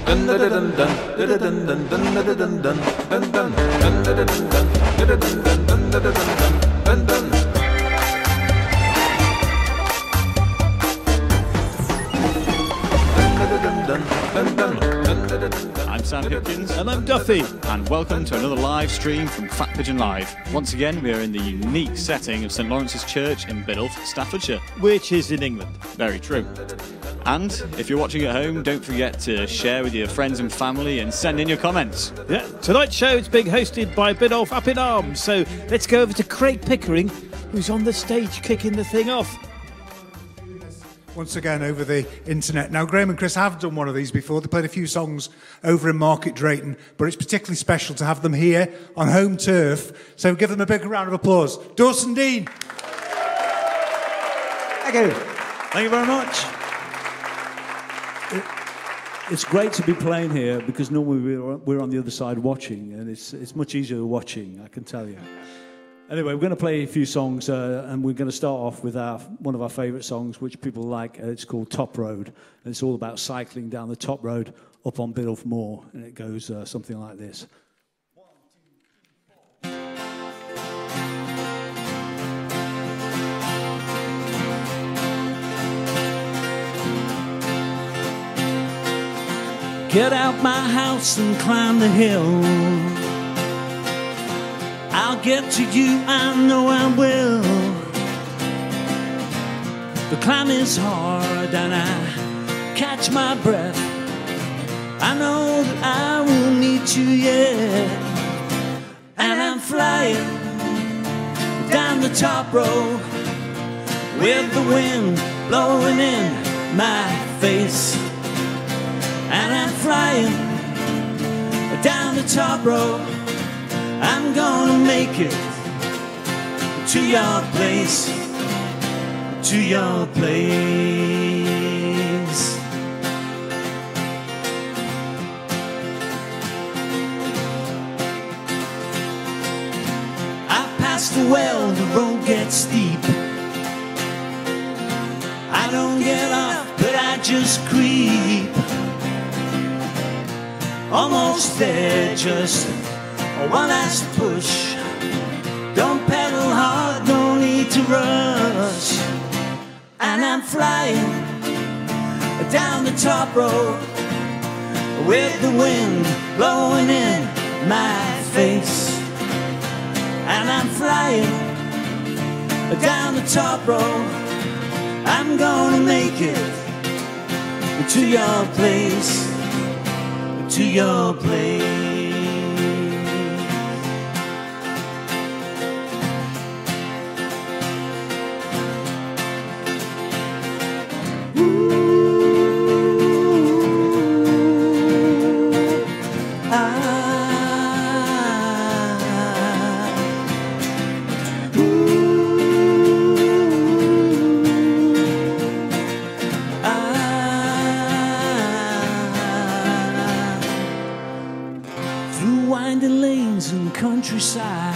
I'm Sam Hipkins. And I'm Duffy. And welcome to another live stream from Fat Pigeon Live. Once again, we are in the unique setting of St Lawrence's Church in Biddulph, Staffordshire. Which is in England. Very true. And if you're watching at home, don't forget to share with your friends and family and send in your comments. Yeah, tonight's show is being hosted by Biddulph Up in Arms. So let's go over to Craig Pickering, who's on the stage kicking the thing off. Once again over the internet. Now, Graham and Chris have done one of these before. They played a few songs over in Market Drayton, but it's particularly special to have them here on home turf. So give them a big round of applause. Dawson Dean. Thank you. Thank you very much. It's great to be playing here because normally we're on the other side watching, and it's much easier watching, I can tell you. Anyway, we're going to play a few songs, and we're going to start off with one of our favourite songs, which people like. It's called Top Road, and it's all about cycling down the top road up on Biddulph Moor, and it goes something like this. 1, 2, 3, 4. Get out my house and climb the hill. I'll get to you, I know I will. The climb is hard and I catch my breath. I know that I will meet you, yeah. And I'm flying down the top road with the wind blowing in my face. And I'm flying down the top road. I'm gonna make it to your place, to your place. I pass the well, the road gets steep. I don't get off, but I just creep. Almost there, just one last push. Don't pedal hard, no need to rush. And I'm flying down the top road with the wind blowing in my face. And I'm flying down the top road. I'm gonna make it to your place, to your place. Countryside,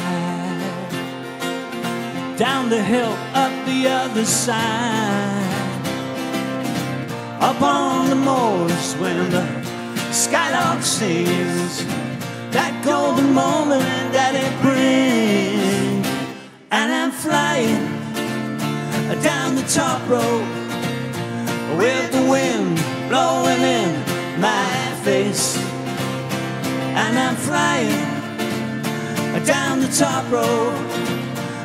down the hill, up the other side, up on the moors when the skylark sings that golden moment that it brings. And I'm flying down the top road with the wind blowing in my face. And I'm flying down the top road.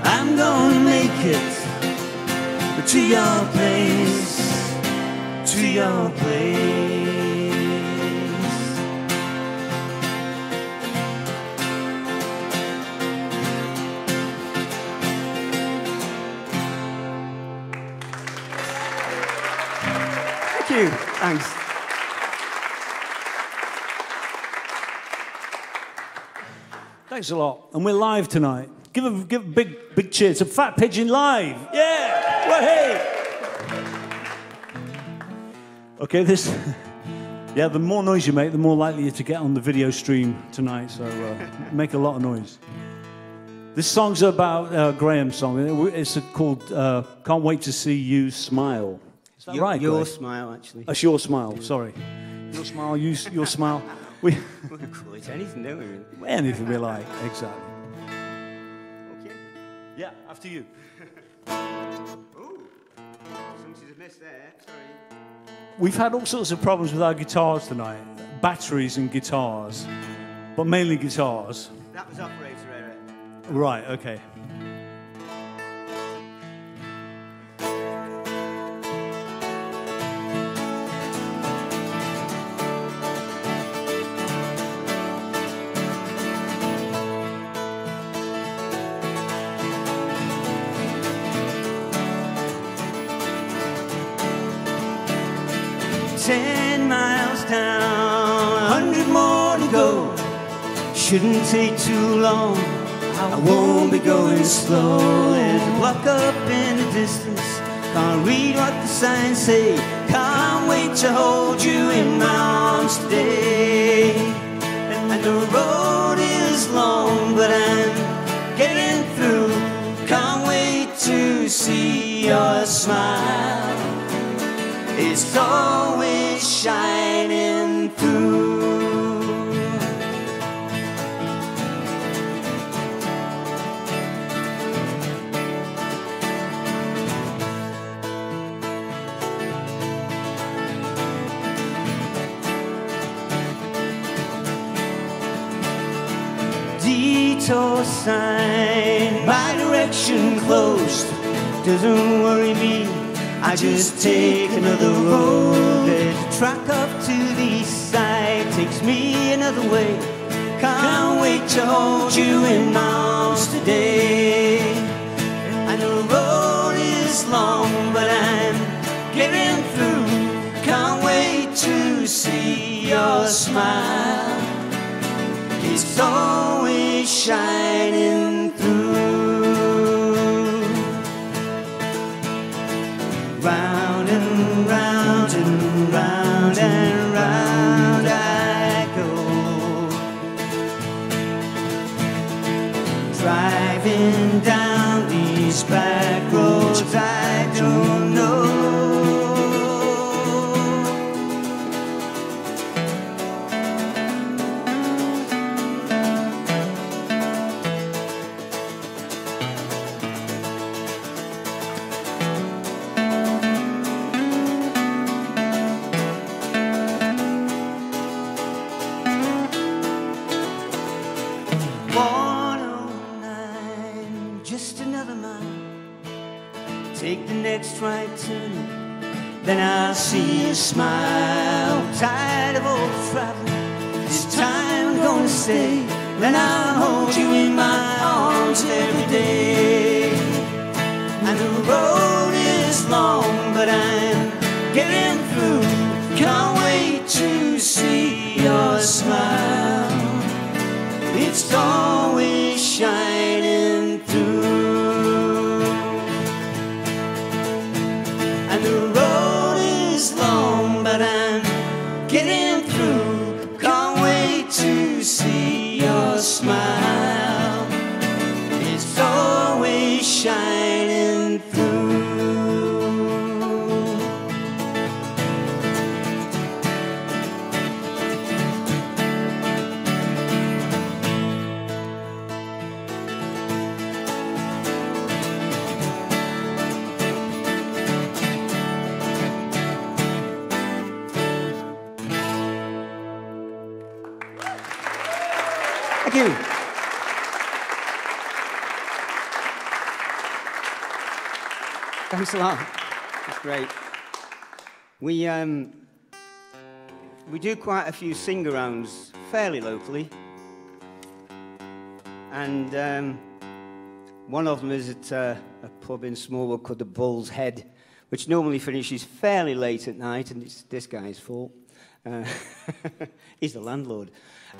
I'm gonna make it to your place, to your place. Thank you. Thanks. Thanks a lot. And we're live tonight. Give a big cheer to Fat Pigeon Live. Yeah! Well, hey! Okay, yeah, the more noise you make, the more likely you're to get on the video stream tonight. So make a lot of noise. This song's about Graham's song. It's called Can't Wait to See You Smile. Is that right? Your Smile, actually. That's Your Smile, sorry. Your smile, your smile. We can call it anything, don't we? Really? Anything we like, exactly. Okay. Yeah, after you. Oh, something's amiss there. Sorry. We've had all sorts of problems with our guitars tonight. Batteries and guitars, but mainly guitars. That was operator error. Right, okay. Shouldn't take too long. I won't be going slow. There's a block up in the distance. Can't read what the signs say. Can't wait to hold you in my arms today. And the road is long, but I'm getting through. Can't wait to see your smile. It's always shining through. Detour sign, my direction closed. Doesn't worry me, I just take another road. There's a track up to the east side, takes me another way. Can't wait to hold you in my arms today. And the road is long, but I'm getting through. Can't wait to see your smile. It's always shining through. Round and round and round and round I go. Driving down these back roads I don't know. Take the next right turn, then I'll see you smile. Tired of all traveling, this time I'm gonna stay. Then I'll hold you in my arms every day. And the road is long, but I'm getting through. Can't wait to see your smile. It's always shining through. The road is long, but I'm getting through. Can't wait to see your smile. It's always shining through. Thank you. Thanks a lot. That's great. We do quite a few sing-arounds fairly locally, and one of them is at a pub in Smallwood called the Bull's Head, which normally finishes fairly late at night, and it's this guy's fault. He's the landlord.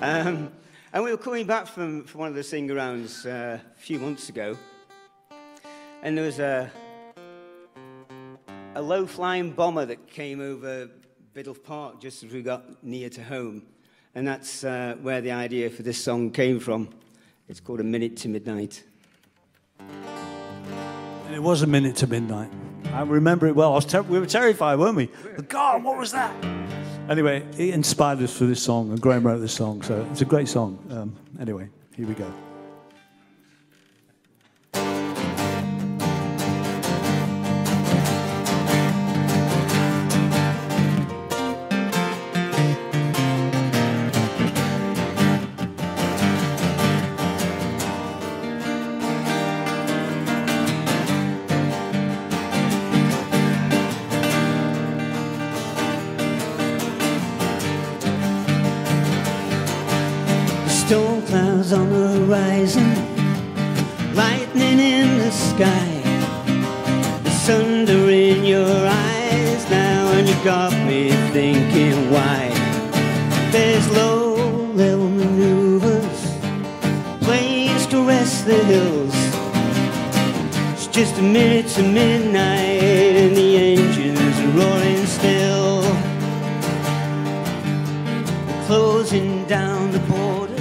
And we were coming back from one of the sing-arounds a few months ago, and there was a low-flying bomber that came over Biddulph Park just as we got near to home, and that's where the idea for this song came from. It's called A Minute to Midnight. And it was a minute to midnight. I remember it well. We were terrified, weren't we? God, what was that? Anyway, it inspired us for this song, and Graham wrote this song, so it's a great song. Anyway, here we go. Storm clouds on the horizon, lightning in the sky. There's thunder in your eyes now, and you got me thinking why. There's low-level maneuvers, planes caress the hills. It's just a minute to midnight, and the engines are roaring still. We're closing down the borders,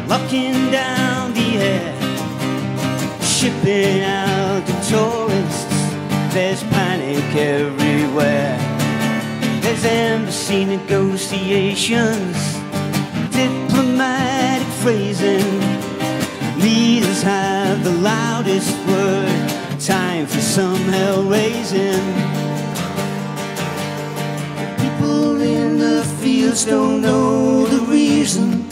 locking down the air, shipping out the tourists. There's panic everywhere. There's embassy negotiations, diplomatic phrasing. Leaders have the loudest word. Time for some hell raising. People in the fields don't know the reason.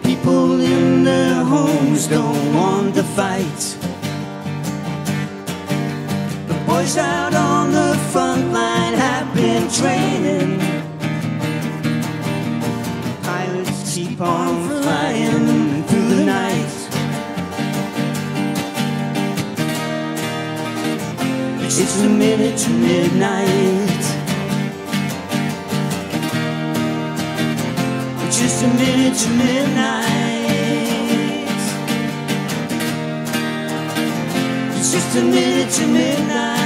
People in their homes don't want to fight. The boys out on the front line have been training. Pilots keep on flying through the night. It's a minute to midnight. Just a minute to midnight. It's just a minute to midnight.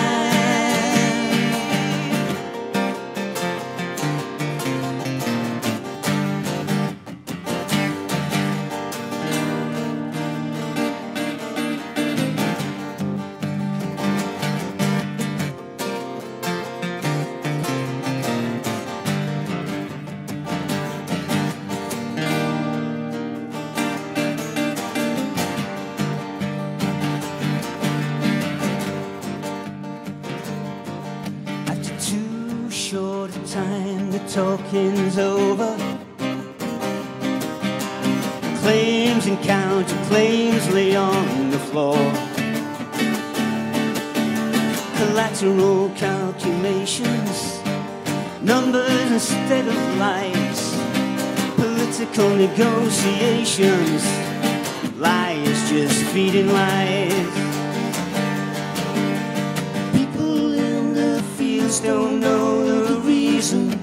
Talking's over. Claims and counterclaims lay on the floor. Collateral calculations, numbers instead of lives. Political negotiations, lies just feeding lies. People in the fields don't know the reason.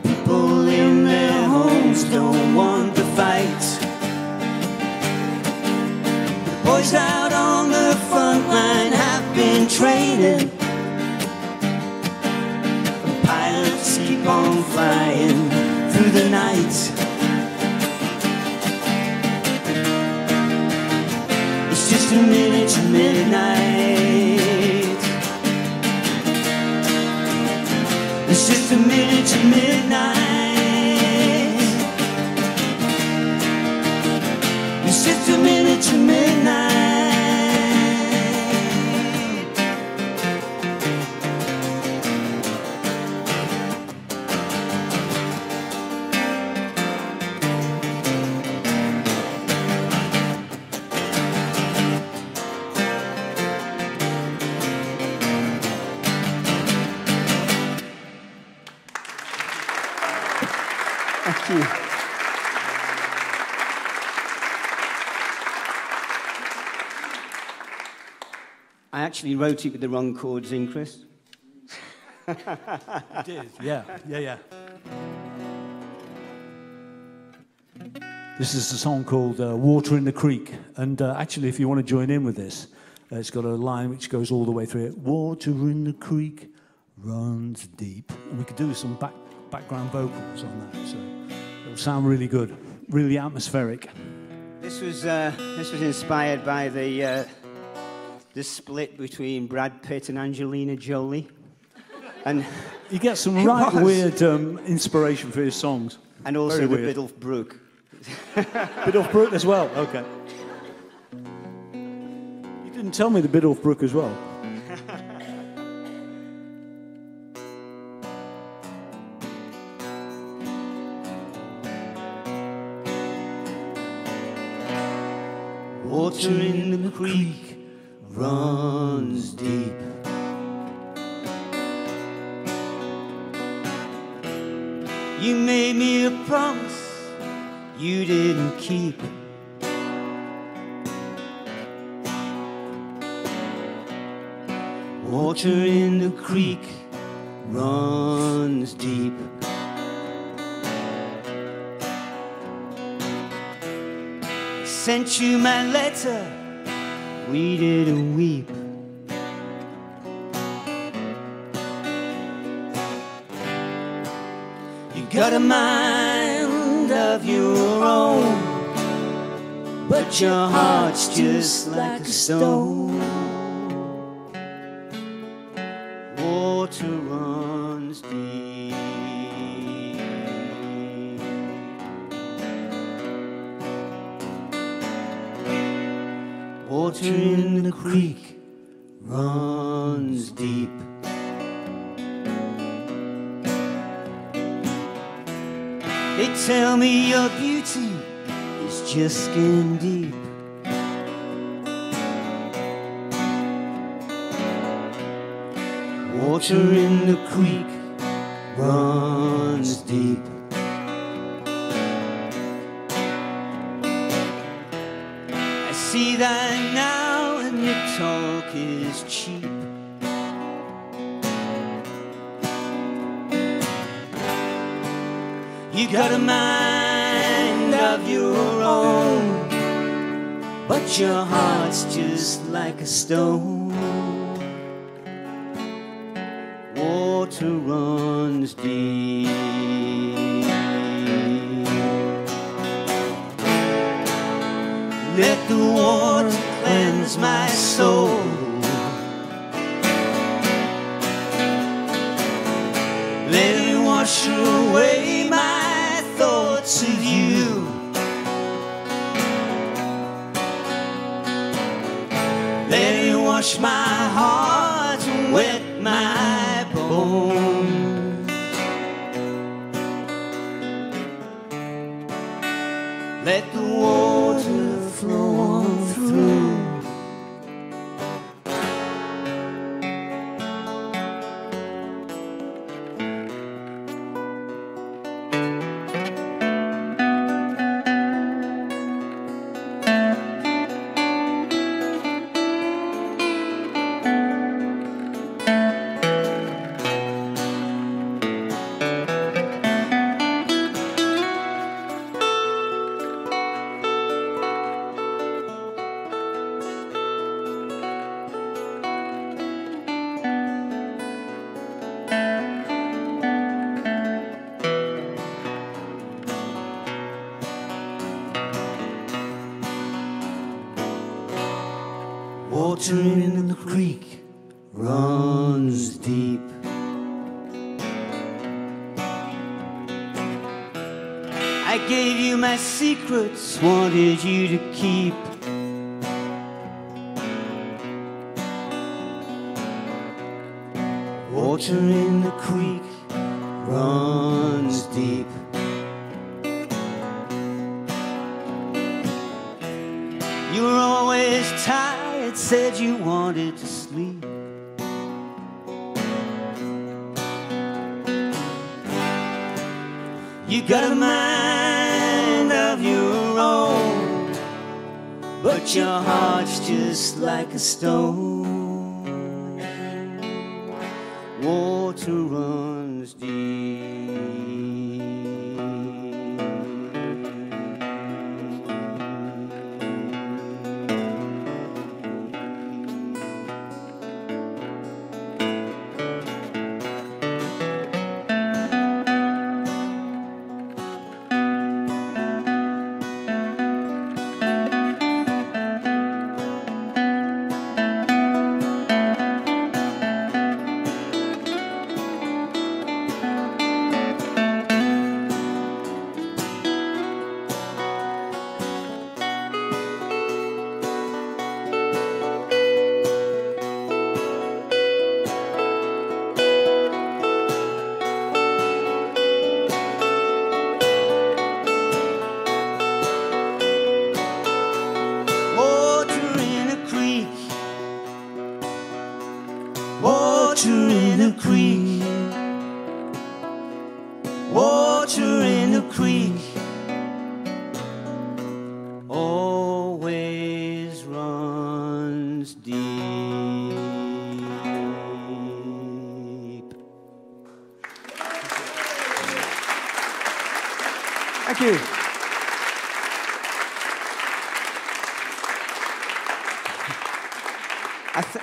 People in their homes don't want to fight. The boys out on the front line have been training. The pilots keep on flying through the night. It's just a minute to midnight. It's just a minute to midnight. It's just a minute to midnight. Thank you. I actually wrote it with the wrong chords in, Chris. You did, yeah. This is a song called Water in the Creek, and actually if you want to join in with this, it's got a line which goes all the way through it. Water in the creek runs deep. And we could do some background vocals on that, so it'll sound really good, really atmospheric. This was inspired by the the split between Brad Pitt and Angelina Jolie. And you get some right weird inspiration for his songs. And also the Biddulph Brook. Biddulph Brook as well, okay. You didn't tell me the Biddulph Brook as well. Water in the creek runs deep. You made me a promise you didn't keep. Water in the creek runs deep. Sent you my letter, read it and weep. You got a mind of your own, but your heart's just like a stone. Water runs deep. Water in the creek runs deep. They tell me your beauty is just skin deep. Water in the creek runs deep. I see that now and your talk is cheap. You got a mind of your own, but your heart's just like a stone. Water runs deep. Let the water cleanse my soul. Let it wash away my thoughts of you. Let it wash my heart and wet my bones. Let the water flow on through. Water in the creek runs deep. I gave you my secrets, wanted you to keep. Water in the creek runs deep. You were always tired, said you wanted to sleep. You got a mind of your own, but your heart's just like a stone. Water runs deep. Thank you.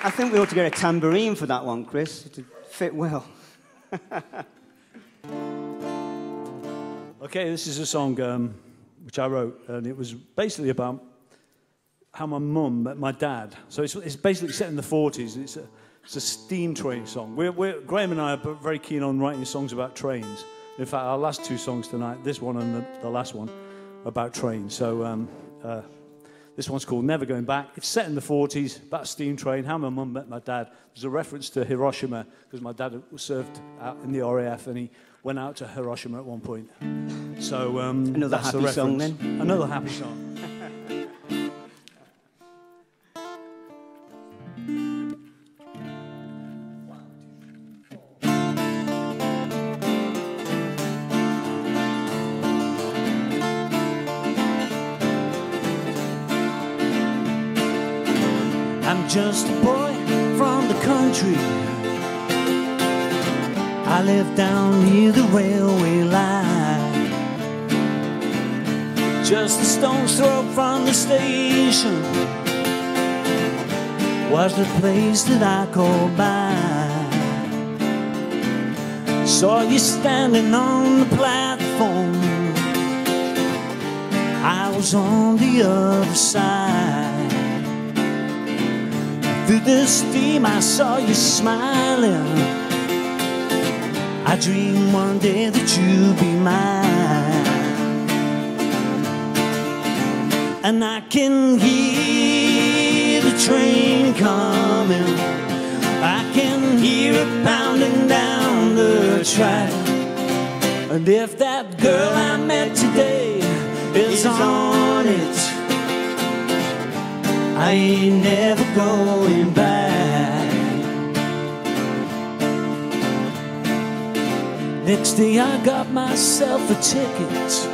I think we ought to get a tambourine for that one, Chris. It would fit well. Okay, this is a song which I wrote, and it was basically about how my mum met my dad. So it's basically set in the 40s. It's a steam train song. Graham and I are very keen on writing songs about trains. In fact, our last two songs tonight, this one and the last one, are about trains. So this one's called Never Going Back. It's set in the 40s, about a steam train, how my mum met my dad. There's a reference to Hiroshima, because my dad was served out in the RAF, and he went out to Hiroshima at one point. So another that's happy the song reference. then? Another happy song. I'm just a boy from the country. I live down near the railway line, just a stone's throw from the station was the place that I called mine. Saw you standing on the platform, I was on the other side. Through the steam I saw you smiling, I dreamed one day that you'd be mine. And I can hear the train coming, I can hear it pounding down the track. And if that girl I met today is on it, I ain't never going back. Next day I got myself a ticket,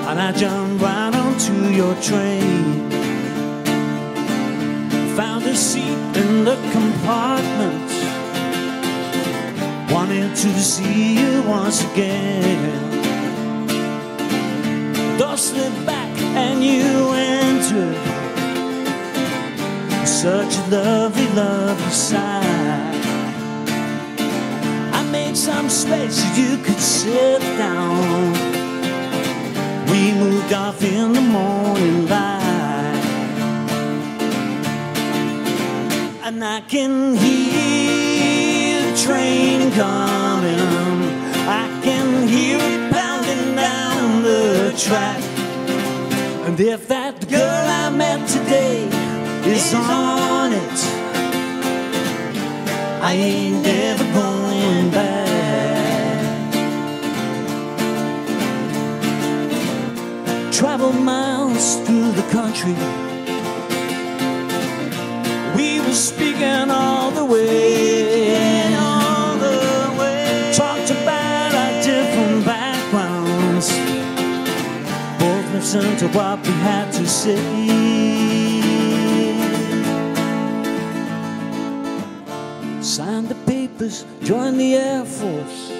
and I jumped right onto your train. Found a seat in the compartment, wanted to see you once again. Door slid back and you entered, such a lovely, lovely sight. I made some space so you could sit down. We moved off in the morning light, and I can hear the train coming, I can hear it pounding down the track. And if that girl I met today is on it, I ain't never going back. Travel miles through the country, we were speaking all the way, talked about our different backgrounds, both listened to what we had to say. Signed the papers, joined the Air Force,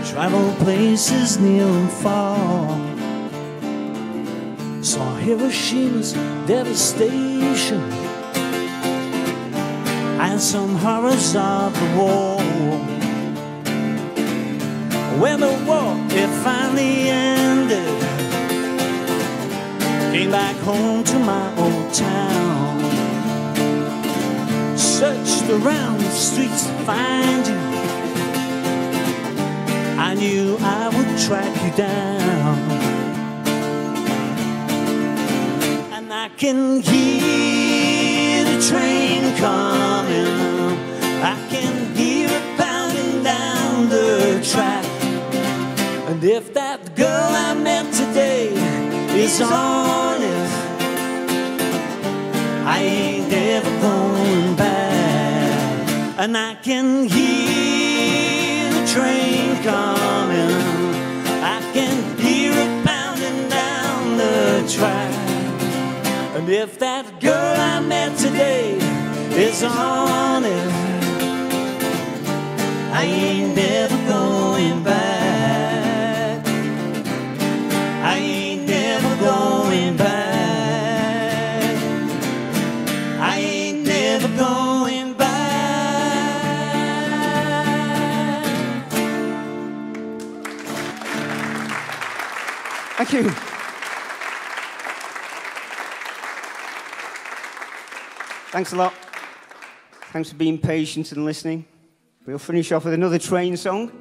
traveled places near and far, saw Hiroshima's devastation and some horrors of the war. When the war, it finally ended, came back home to my old town. Searched around the streets to find you, I knew I would track you down. And I can hear the train coming, I can hear it pounding down the track. And if that girl I met today is on it, I ain't never going back. And I can hear the train coming, I can hear it pounding down the track. And if that girl I met today is on it, I ain't never going back. Thank you. Thanks a lot. Thanks for being patient and listening. We'll finish off with another train song.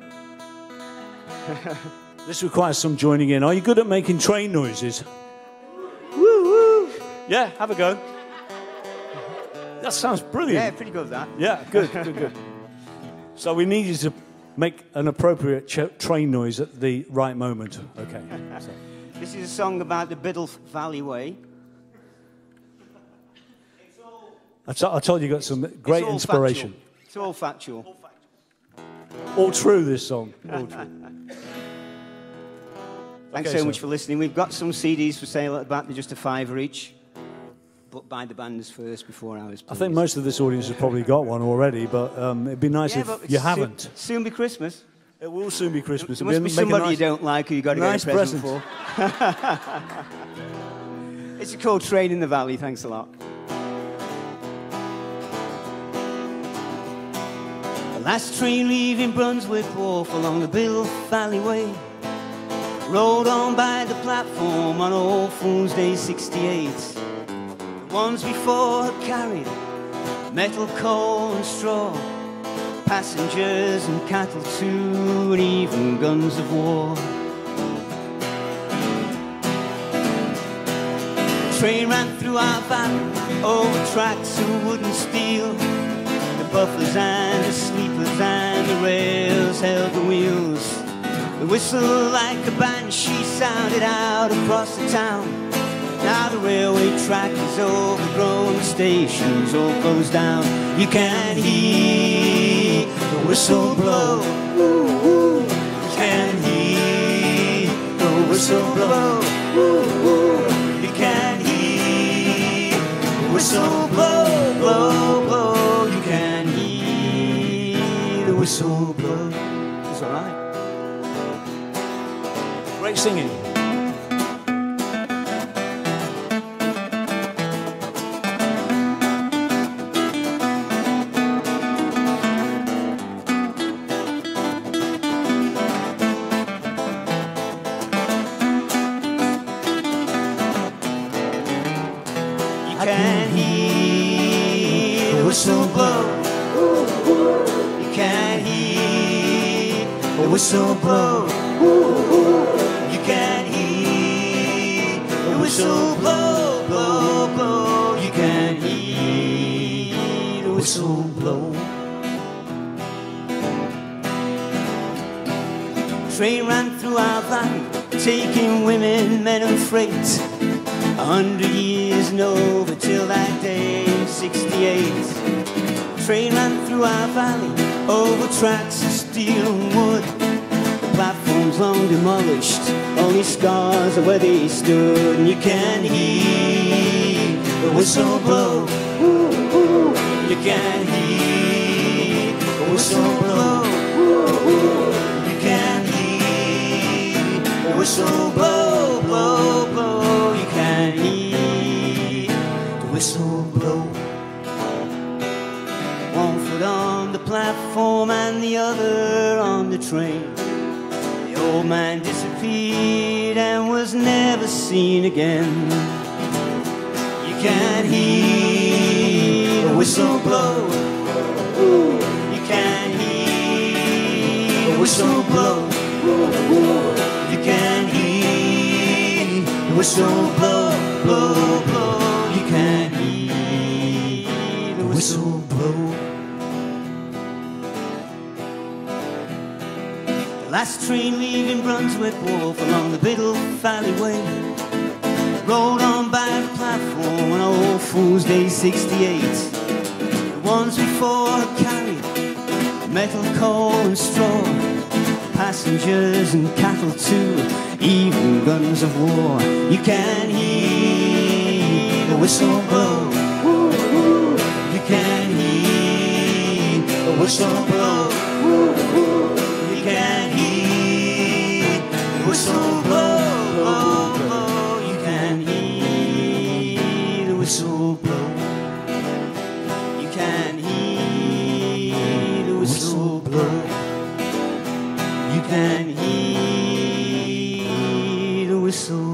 This requires some joining in. Are you good at making train noises? Woo woo! Yeah, have a go. That sounds brilliant. Yeah, pretty good that. Yeah, good. So we need you to make an appropriate train noise at the right moment. Okay. So. This is a song about the Biddulph Valleyway. I told you got some great inspiration. Factual. It's all factual. All true, this song. All true. Thanks so much for listening. We've got some CDs for sale at the back. They're just £5 each. But buy the bands first before ours, please. I think most of this audience has probably got one already, but it'd be nice if you haven't. Soon be Christmas. It will soon be Christmas. There must be somebody you don't like who you got to get a present for. It's called Train in the Valley. Thanks a lot. The last train leaving Brunswick Wharf along the Biddulph Valleyway rolled on by the platform on All Fool's Day 68. The ones before had carried metal, coal and straw, passengers and cattle too, and even guns of war. The train ran through our valley over tracks of wood and steel. The buffers and the sleepers and the rails held the wheels. The whistle like a banshee sounded out across the town. Now the railway track is overgrown, the stations all closed down. You can hear the whistle blow. You can hear the whistle blow. You can hear the whistle blow, blow, blow. You can hear the whistle blow. It's all right. Great singing. You can hear the whistle blow. You can hear the whistle blow. You can hear the whistle blow, blow, blow. You can hear the whistle blow. Train ran through our valley, taking women, men and freight. 100 years and over till that day in 68. Train ran through our valley, over tracks of steel and wood. The platforms long demolished, only scars are where they stood. And you can hear the whistle blow. You can hear the whistle blow. You can hear the whistle blow, blow, blow. You can hear the whistle blow. One foot on the platform and the other on the train. The old man disappeared and was never seen again. You can hear the whistle blow. You can hear the whistle blow. You can hear the whistle blow, blow, blow. You can hear the whistle blow. The last train leaving Brunswick Wharf along the Biddulph alleyway rolled on by the platform on All Fool's Day 68. The ones before had carried metal, coal and straw, passengers and cattle too, even guns of war. You can hear the whistle blow. You can hear the whistle blow. You can hear the whistle blow, blow, blow. You can hear the whistle blow. You can hear the whistle blow. You can hear the whistle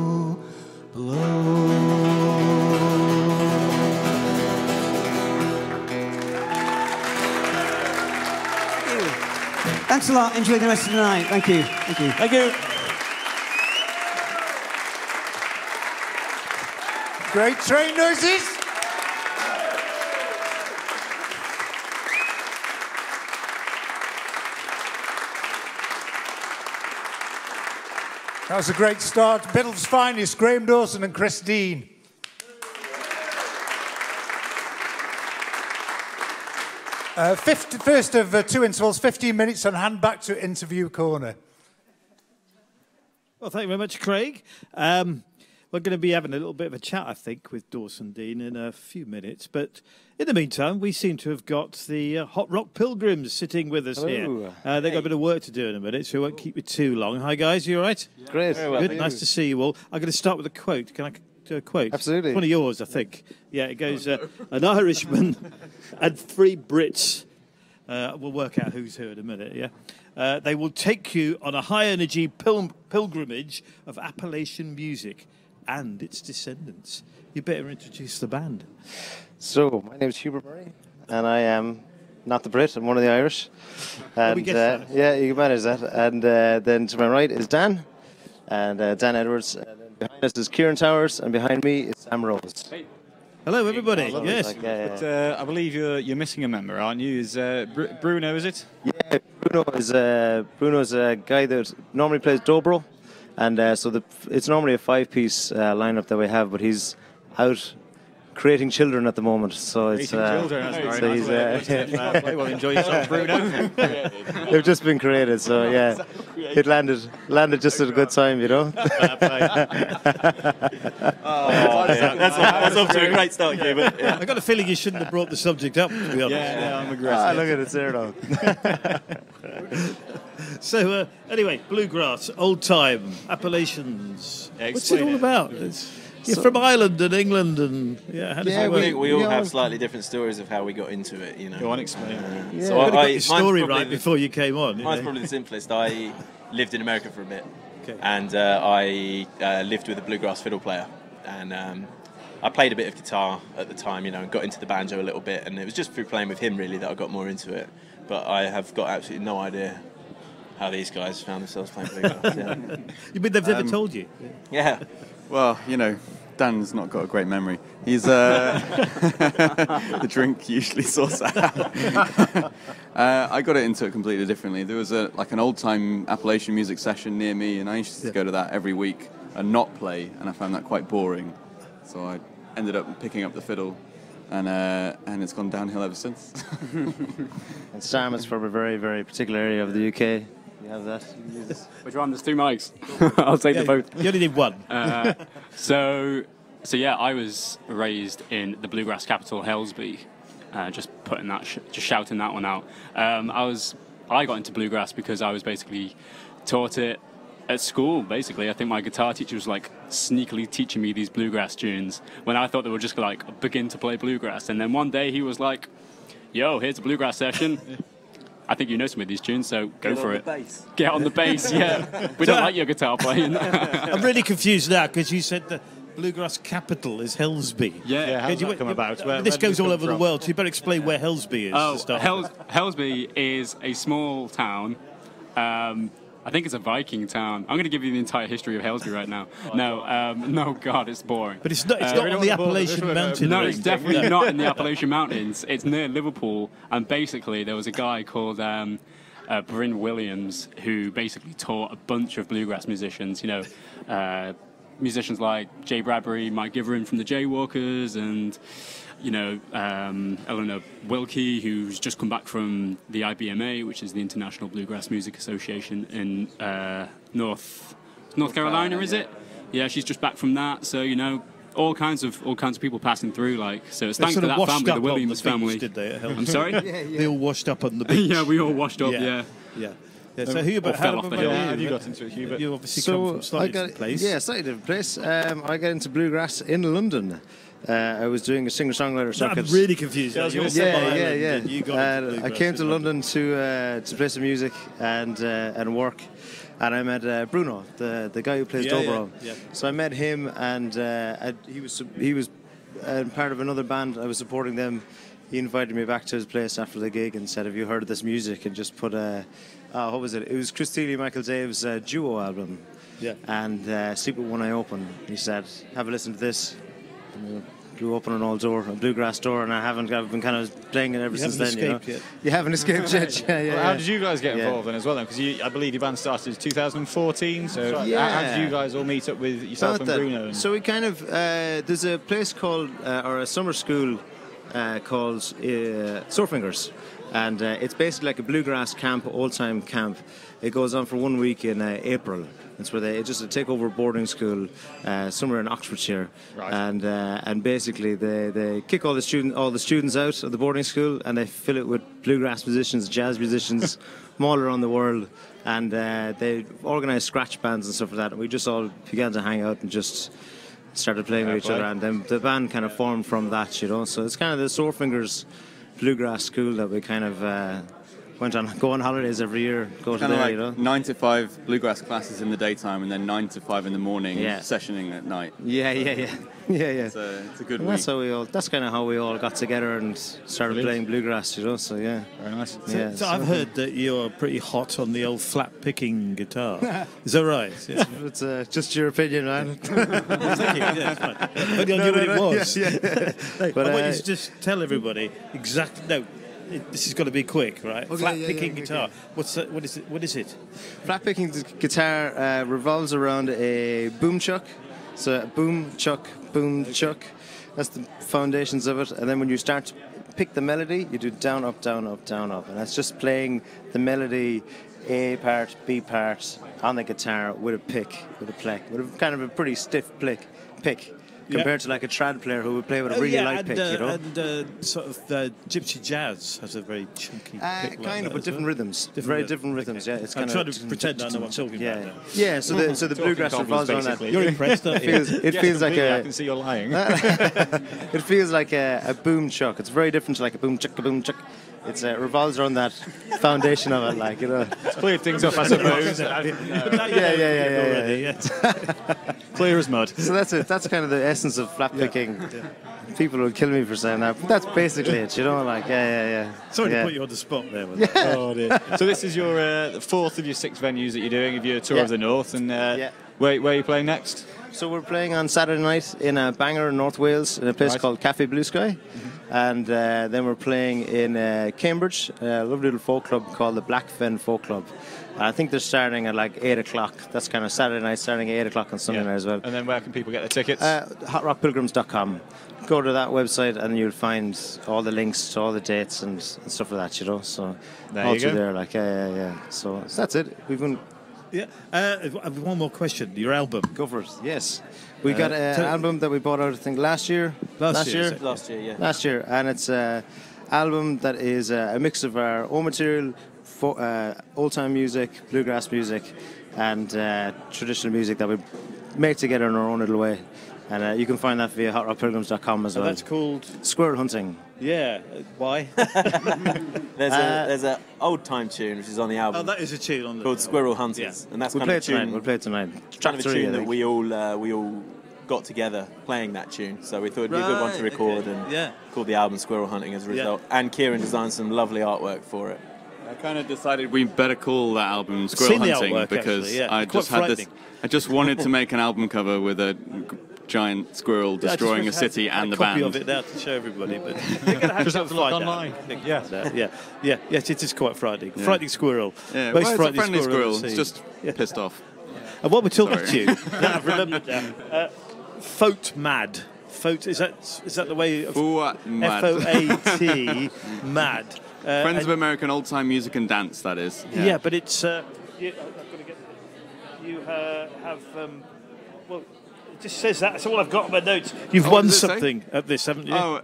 Thanks a lot. Enjoy the rest of the night. Thank you. Thank you. Thank you. Great train noises. That was a great start. Biddulph's finest, Graham Dawson and Chris Dean. First of two intervals, 15 minutes, and hand back to interview corner. Well, thank you very much, Craig. We're going to be having a little bit of a chat, I think, with Dawson Dean in a few minutes. But in the meantime, we seem to have got the Hot Rock Pilgrims sitting with us here. They've got a bit of work to do in a minute, so we won't keep you too long. Hi, guys. You all right? Yeah. Great. Good. Nice to see you all. I'm going to start with a quote. Can I do a quote? Absolutely. It's one of yours, I think. Yeah, it goes, an Irishman and 3 Brits. We'll work out who's who in a minute, yeah? They will take you on a high-energy pilgrimage of Appalachian music and its descendants. You better introduce the band. So, my name is Hubert Murray, and I am not the Brit, I'm one of the Irish. And, we get that. yeah, you can manage that. And then to my right is Dan, and Dan Edwards. And then behind us is Kieran Towers, and behind me is Sam Rose. Hey. Hello, everybody. Yes. Like, But, I believe you're missing a member, aren't you? Is Bruno, is it? Yeah, Bruno's a guy that normally plays dobro. And so it's normally a 5-piece lineup that we have, but he's out creating children at the moment. So it's children, that's very nice. Well, enjoy yourself, Bruno. They've just been created, so yeah, it landed just at a good time, you know. That's off to a great start, Hubert. I got a feeling you shouldn't have brought the subject up, to be honest. Yeah, I'm aggressive. Look at it there now. So, anyway, bluegrass, old time, Appalachians. What's it all about? You're from Ireland and England, and how does it work? I think we all have slightly different stories of how we got into it, you know. Go on, explain. So I got your story right before you came on. Mine's probably the simplest. I lived in America for a bit, and I lived with a bluegrass fiddle player, and I played a bit of guitar at the time, you know, and got into the banjo a little bit, and it was just through playing with him really that I got more into it. But I have got absolutely no idea how these guys found themselves playing bluegrass. You mean they've never told you? Yeah. Well, you know, Dan's not got a great memory. He's the drink usually sorts that out. I got into it completely differently. There was an old-time Appalachian music session near me, and I used to go to that every week and not play, and I found that quite boring. So I ended up picking up the fiddle, and it's gone downhill ever since. And Sam is from a very, very particular area of the UK. You have that? Which one? There's 2 mics. I'll take the both. You only need one. So yeah, I was raised in the bluegrass capital, Helsby. Just putting that, just shouting that one out. I got into bluegrass because I was basically taught it at school. Basically, I think my guitar teacher was like sneakily teaching me these bluegrass tunes when I thought they were just like begin to play bluegrass. And then one day he was like, "Yo, here's a bluegrass session. I think you know some of these tunes, so go for it. Get on the bass, yeah. We don't like your guitar playing." I'm really confused now because you said the bluegrass capital is Helsby. Yeah. How's that come about? This goes all over the world, so you better explain where Helsby is. Oh, to start Helsby is a small town. I think it's a Viking town. I'm going to give you the entire history of Helsby right now. No, God, it's boring. But it's not on the Appalachian Mountains. No, it's definitely not in the Appalachian Mountains. It's near Liverpool, and basically there was a guy called Bryn Williams who basically taught a bunch of bluegrass musicians, you know, musicians like Jay Bradbury, Mike Giverin from the Jaywalkers, and you know, Eleanor Wilkie, who's just come back from the IBMA, which is the International Bluegrass Music Association in North Carolina, is it? Yeah, she's just back from that. So you know, all kinds of people passing through. Like, so it's thanks to that family, the Williams family. Did they? I'm sorry. They all washed up on the beach. Yeah, we all washed up. Yeah. So Hubert, how have you got into it, Hubert? You obviously come from slightly different place. Yeah, slightly different place. I got into bluegrass in London. I was doing a singer-songwriter circuit. I'm really confused. Yeah. I came to London to play some music and work. and I met Bruno, the guy who plays dobro. Yeah. So I met him, and he was part of another band. I was supporting them. He invited me back to his place after the gig and said, "Have you heard of this music?" And just put what was it? It was Christine Michael Dave's duo album. Yeah. And Sleep With One Eye Open. He said, "Have a listen to this." And blew open an old door, a bluegrass door, and I've been kind of playing it ever since then. Yet. You haven't escaped yet. Yeah. Well, how did you guys get involved then as well? Then, because I believe your band started in 2014. So how did you guys all meet up with yourself and Bruno? So we kind of there's a place called or a summer school called Surfingers, and it's basically like a bluegrass camp, old-time camp. It goes on for 1 week in April. It's where it's just a takeover boarding school somewhere in Oxfordshire, right. And basically they kick all the students out of the boarding school, and they fill it with bluegrass musicians, jazz musicians from all around the world, and they organise scratch bands and stuff like that. And we just all began to hang out and just started playing with each other, and then the band kind of formed from that, So it's kind of the Surfingers bluegrass school that we kind of go on holidays every year, go to there, 9 to 5 bluegrass classes in the daytime, and then 9 to 5 in the morning, sessioning at night. Yeah. It's a good week. That's kind of how we all got together and started playing bluegrass, So yeah, very nice. So I've heard that you're pretty hot on the old flat picking guitar. Is that right? Yeah. It's just your opinion, man. Thank you. Yeah, it's fine. I knew what it was. Yeah. But I want you to just tell everybody exactly. No. This has got to be quick, right? Okay, Flat picking guitar. What's that? What is it? Flat picking guitar revolves around a boom chuck. So boom chuck. That's the foundations of it. And then when you start to pick the melody, you do down, up, down, up, down, up. And that's just playing the melody, A part, B part on the guitar with a pick, with a kind of a pretty stiff pick. Compared to like a trad player who would play with a really light pick, And sort of gypsy jazz has a very chunky pick. Kind of, but different rhythms. Very different rhythms, yeah. It's I'm trying to pretend I know what I'm talking about. Yeah, so the bluegrass revolves around that. You're impressed, aren't you? It feels like I can see you're lying. It feels like a boom chuck. It's very different to like a boom chuck. It revolves around that foundation of it, It's cleared things up, I suppose. Clear as mud. So that's it. That's kind of the essence of flat picking. People would kill me for saying that, but that's basically it. Sorry to put you on the spot there. Oh dear. So this is your the fourth of your 6 venues that you're doing of your tour of the North, and where are you playing next? So we're playing on Saturday night in Bangor, in North Wales, in a place called Cafe Blue Sky. And then we're playing in Cambridge, a lovely little folk club called the Black Fen Folk Club. And I think they're starting at like 8 o'clock. That's kind of Saturday night, starting at 8 o'clock on Sunday night as well. And then where can people get their tickets? HotRockPilgrims.com. Go to that website and you'll find all the links to all the dates and stuff like that, So there you go. There, So that's it. We've been... Yeah. I have one more question. Your album. Go for it. Yes. We got an album that we bought out, I think, last year. Last year, and it's an album that is a mix of our own material, old-time music, bluegrass music, and traditional music that we make together in our own little way. And you can find that via hotrockpilgrims.com as well. That's called Squirrel Hunting. Yeah. Why? There's an old time tune which is on the album. Oh, that is a tune on the called Squirrel Hunters, and that's We'll play it tonight. Kind of a tune that we all got together playing that tune. So we thought it'd be a good one to record, and called the album Squirrel Hunting as a result. And Kieran designed some lovely artwork for it. I kind of decided we better call that album Squirrel Hunting because I just had this. I just wanted to make an album cover with a giant squirrel destroying a city and the band. A copy of it there to show everybody, but you're going to have to find online. Yes, it is quite frightening. Yeah. Frightening squirrel. Yeah, Most it's a frightening friendly squirrel. It's I've just pissed off. And what we're talking to, I've remembered now. Faut mad. Faut is that the way? Faut mad. F-O-A-T mad. Friends of American Old Time Music and Dance. That is. Yeah, but it's. I've got to get. You have. Well, it just says that. That's all I've got on my notes. You've won something at this, haven't you? Oh,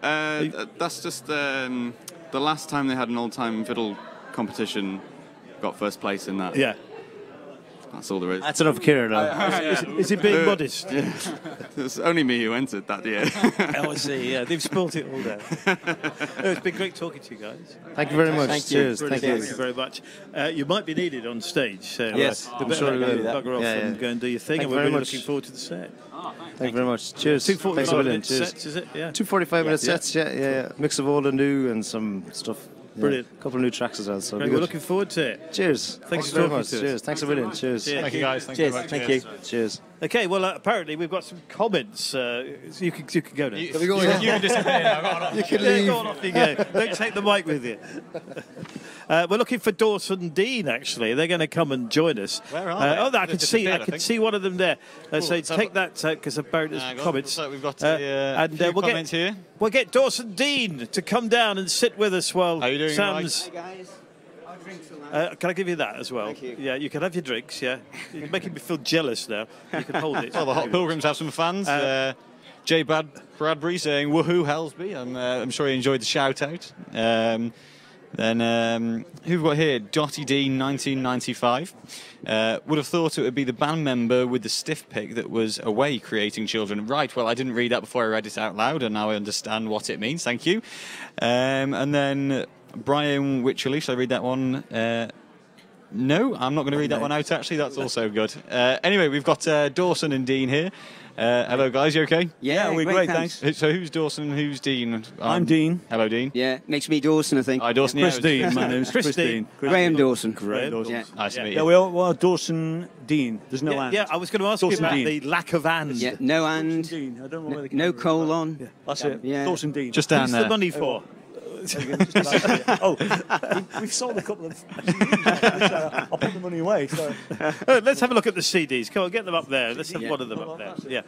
that's just the last time they had an old time fiddle competition. Got first place in that. Yeah. That's all there is. That's enough, Kieran. Is it being modest? It's only me who entered that year. Oh, I see. Yeah, they've spoilt it all there. It's been great talking to you guys. Thank you very much. Thank you. Cheers. Brilliant. Thank you. Thank you very much. You might be needed on stage, so Yes, the I'm better sure you we will. bugger off and go and do your thing. Thank And you we're very really much. looking forward to the set. Thank you very much. Cheers. 2 Thanks a 45 million. minute Cheers. sets, is it? Yeah. 2 45-minute sets. Yeah. Mix of old and new and some stuff. Yeah. Brilliant. A couple of new tracks as well. So Great, it'll be we're good. looking forward to it. Cheers. Thanks for very talking much. to us. Cheers. Thanks a million. Cheers. Cheers. Thank you, guys. Thank Cheers. you very much. Thank you. Cheers. Okay, well, apparently we've got some comments. You can go now. You can disappear now. You can Yeah, leave. go on, off you go. Don't take the mic with you. We're looking for Dawson Dean. Actually, they're going to come and join us. Where are they? Oh, I They've can see. disappeared, I I can think. see one of them there. So let's have take a- that because about his Hang on. comments. So we've got and few we'll comments get here. we'll get Dawson Dean to come down and sit with us while How you doing, Sam's. Guys, I'll drink some. Can I give you that as well? Thank you. Yeah, you can have your drinks. Yeah, you're making me feel jealous now. You can hold it. Well, the Hot Pilgrims have some fans. J. Bradbury saying "Woohoo, Helsby." I'm sure he enjoyed the shout out. Then who've we got here? Dottie Dean, 1995. Would have thought it would be the band member with the stiff pick that was away creating children. Right. Well, I didn't read that before I read it out loud, and now I understand what it means. Thank you. And then Brian Wycherley. Shall I read that one? No, I'm not going to read that one out, actually. That's also good. Anyway, we've got Dawson and Dean here. Hello, guys. You okay? Yeah, we're great, thanks. So who's Dawson and who's Dean? I'm Dean. Hello, Dean. Yeah, makes me Dawson, I think. Hi, Dawson. Chris Yeah, Dean. My name's Chris Dean. Graham Dawson. Graham Dawson. Yeah. Nice to meet Yeah, you. we are Dawson Dean. There's no and. Yeah, I was going to ask Dawson you about Dean. the lack of and. Yeah, no and, Dean. I don't know where the no camera is, colon. but- That's it. Yeah. Dawson Dean. Just down Who's there. the money for? We've sold a couple of. I'll put the money away. So. Let's have a look at the CDs. Come on, get them up there. Let's have one of them up there. Yeah.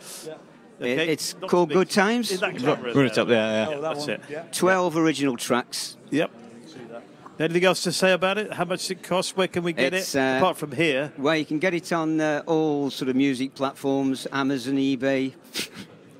Okay. It's called Good Times. In that camera Run it up there, yeah. Oh, that That's one. it. Yeah. 12 original tracks. Yep. Anything else to say about it? How much does it cost? Where can we get It's, it? Apart from here. Well, you can get it on all sort of music platforms, Amazon, eBay.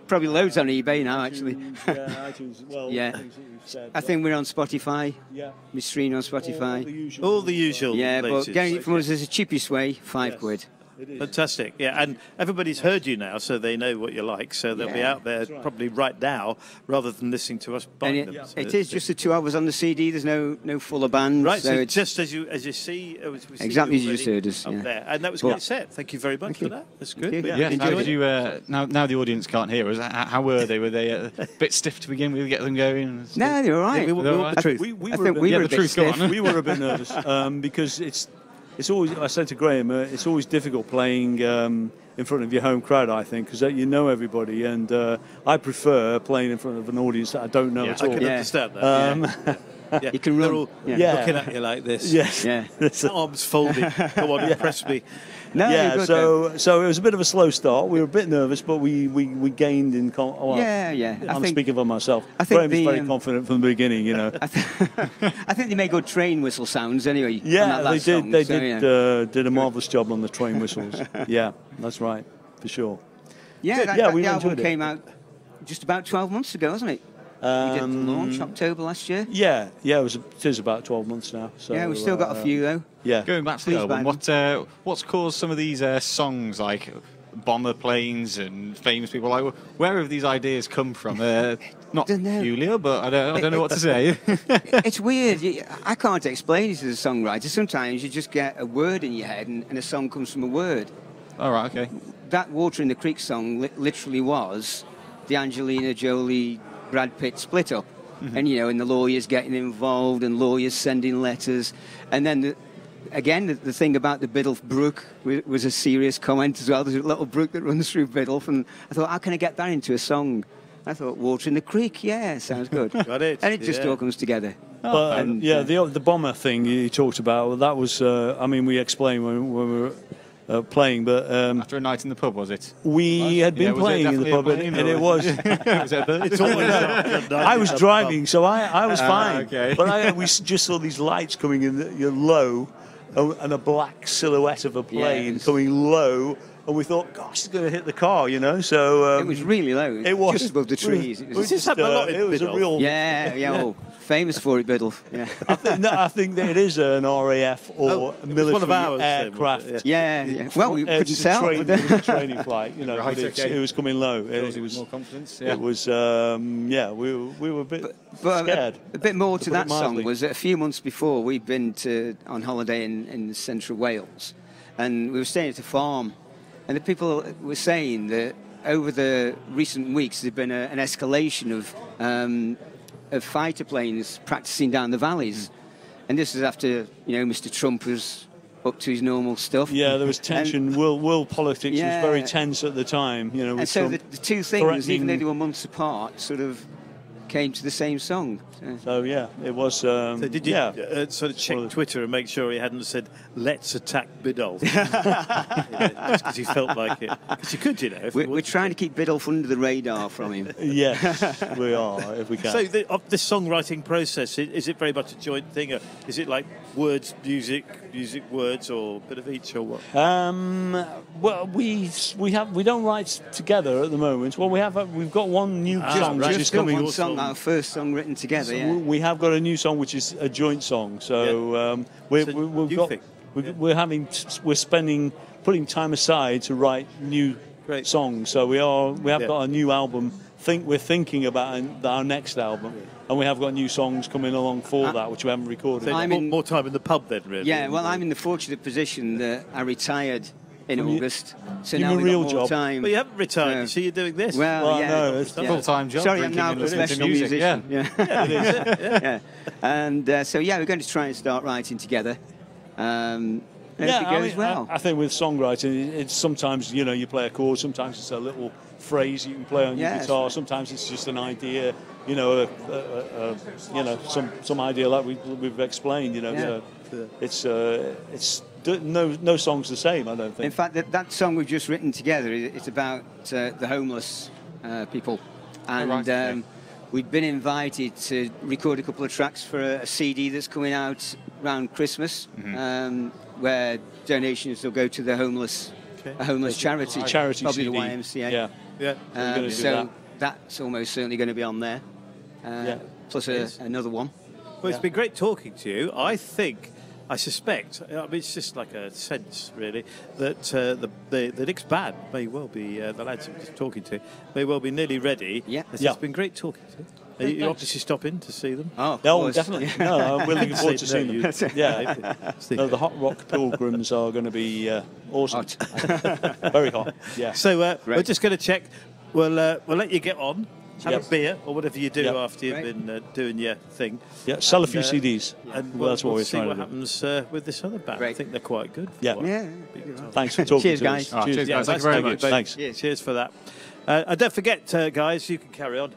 Probably loads on eBay now, actually. iTunes. Well, Yeah. things that you've said, I think we're on Spotify. Yeah. We're streaming on All Spotify. the usual. All the usual Yeah, places. but getting it from us is the cheapest way, £5. It is. Fantastic. Yeah, and everybody's heard you now, so they know what you like. So they'll be Yeah. out there probably right now, rather than listening to us buying And them. So it is just the 2 hours on the CD. There's no fuller band. right. So it's just as you see, we see Exactly as you already just heard us, up yeah. there, and that was a But- great set. Thank you very much for that. That's good. Thank you. Yeah. Yes, how Enjoy did you, now the audience can't hear us. How were they? Were they a bit stiff to begin with? Get them going? no, they're all right. We want the truth. We I were think a bit, we Yeah, were the a bit truth, go stiff. on. we were a bit nervous because it's always. I said to Graham, it's always difficult playing in front of your home crowd. I think because you know everybody, and I prefer playing in front of an audience that I don't know at I all. can Yeah. understand that. Yeah. You can They're run. all Yeah. looking at you like this. Yes. Yeah. Arms folded. Come on, impress me. No, Yeah, you're good, though. so it was a bit of a slow start. We were a bit nervous, but we gained in. Well, Yeah. I'm speaking for myself. I think Graham was the, very confident from the beginning, you know. I think they made good train whistle sounds anyway. on Yeah, that they last did. song, They so, did yeah. did a marvelous job on the train whistles. Yeah, that's right, for sure. Yeah, Good. that, Yeah, that we the album enjoyed it. came out just about 12 months ago, wasn't it? We did the launch October last year. Yeah, it is about 12 months now. So Yeah, we've still got a few though. Yeah. Going back to the Please album, buy what's caused some of these songs like bomber planes and famous people? Like, where have these ideas come from? Not Don't know. peculiar, but I don't know what to say. It's weird. I can't explain it as a songwriter. Sometimes you just get a word in your head and a song comes from a word. All right, okay. That Water in the Creek song literally was the Angelina Jolie Brad Pitt split up. Mm-hmm. And, and the lawyers getting involved and lawyers sending letters. And then, the thing about the Biddulph Brook was a serious comment as well. There's a little brook that runs through Biddulph. And I thought, how can I get that into a song? I thought, Water in the Creek, yeah, sounds good. Got it. And it just Yeah. all comes together. But And, the bomber thing you talked about, well, that was, we explained when we were playing, but After a night in the pub, was it? we had been was it playing in the definitely a pub, plane, and or- it was. Was it a bird? It's always a night I was in a driving, pub. so I was fine. okay. But we just saw these lights coming in, low, and a black silhouette of a plane Yes. coming low, and we thought, gosh, it's going to hit the car, So it was really low. it was just above the trees. It Does was this happen a lot in it was a Biddulph? real. Yeah, oh, famous for it, Biddulph. Yeah. I think that it is an RAF or military one of ours, aircraft. Yeah. Well, we couldn't tell. It was a training flight, you know, Right, but okay. it was coming low. It was more confidence. It was, we were a bit scared. A bit more to that mildly. song was that a few months before we'd been on holiday in central Wales, and we were staying at a farm, and the people were saying that over the recent weeks there'd been an escalation of fighter planes practicing down the valleys, and this is after Mr. Trump was up to his normal stuff. Yeah, there was tension. World politics was very tense at the time. And so the two things, even though they were months apart, sort of came to the same song. So yeah, it was. So did you sort of check Twitter and make sure he hadn't said "Let's attack Biddulph"? Just because he felt like it. Because you could, if we're trying to keep Biddulph under the radar from him. Yes, we are, if we can. So this songwriting process, is it very much a joint thing, or is it like words, music, words, or a bit of each, or what? Well, we don't write together at the moment. Well, we've got one new song which is coming. Our first song written together. So yeah. we have got a new song which is a joint song. So we're putting time aside to write new songs. So we have got a new album. We're thinking about our next album, and we have got new songs coming along for that, which we haven't recorded. So more time in the pub then, really. Yeah, well, I'm in the fortunate position that I retired in August, so give now me a we've real got more job. time. But you haven't retired. You see, you're doing this. Well, no, it's a full-time job. Sorry, I'm now a professional musician. Yeah. And so we're going to try and start writing together. Hope it goes well. I think with songwriting, it's sometimes you play a chord, sometimes it's a little phrase you can play on your guitar, sometimes it's just an idea, some idea like we've explained. So it's no song's the same, I don't think. In fact, that song we've just written together, it's about the homeless people, and we've been invited to record a couple of tracks for a CD that's coming out around Christmas, where donations will go to the homeless, a homeless charity, probably CD. the YMCA. Yeah. So that's almost certainly going to be on there. Plus another one. Well, it's been great talking to you. I suspect, it's just like a sense, really, that the next band may well be, the lads I'm just talking to, may well be nearly ready. Yeah. It's been great talking to you. You obviously stop in to see them. Oh, no, definitely. No, I'm looking forward to seeing them. No, the Hot Rock Pilgrims are going to be awesome. Very hot. Yeah. So we're just going to check. We'll let you get on. Have a beer or whatever you do after you've been doing your thing. Yeah, sell a few CDs. And that's what we're see trying what to do. happens with this other band. I think they're quite good. Yeah. Thanks for talking Cheers, to guys. us. Cheers, guys. Thank you very much. Thanks. Cheers for that. And don't forget, guys, you can carry on.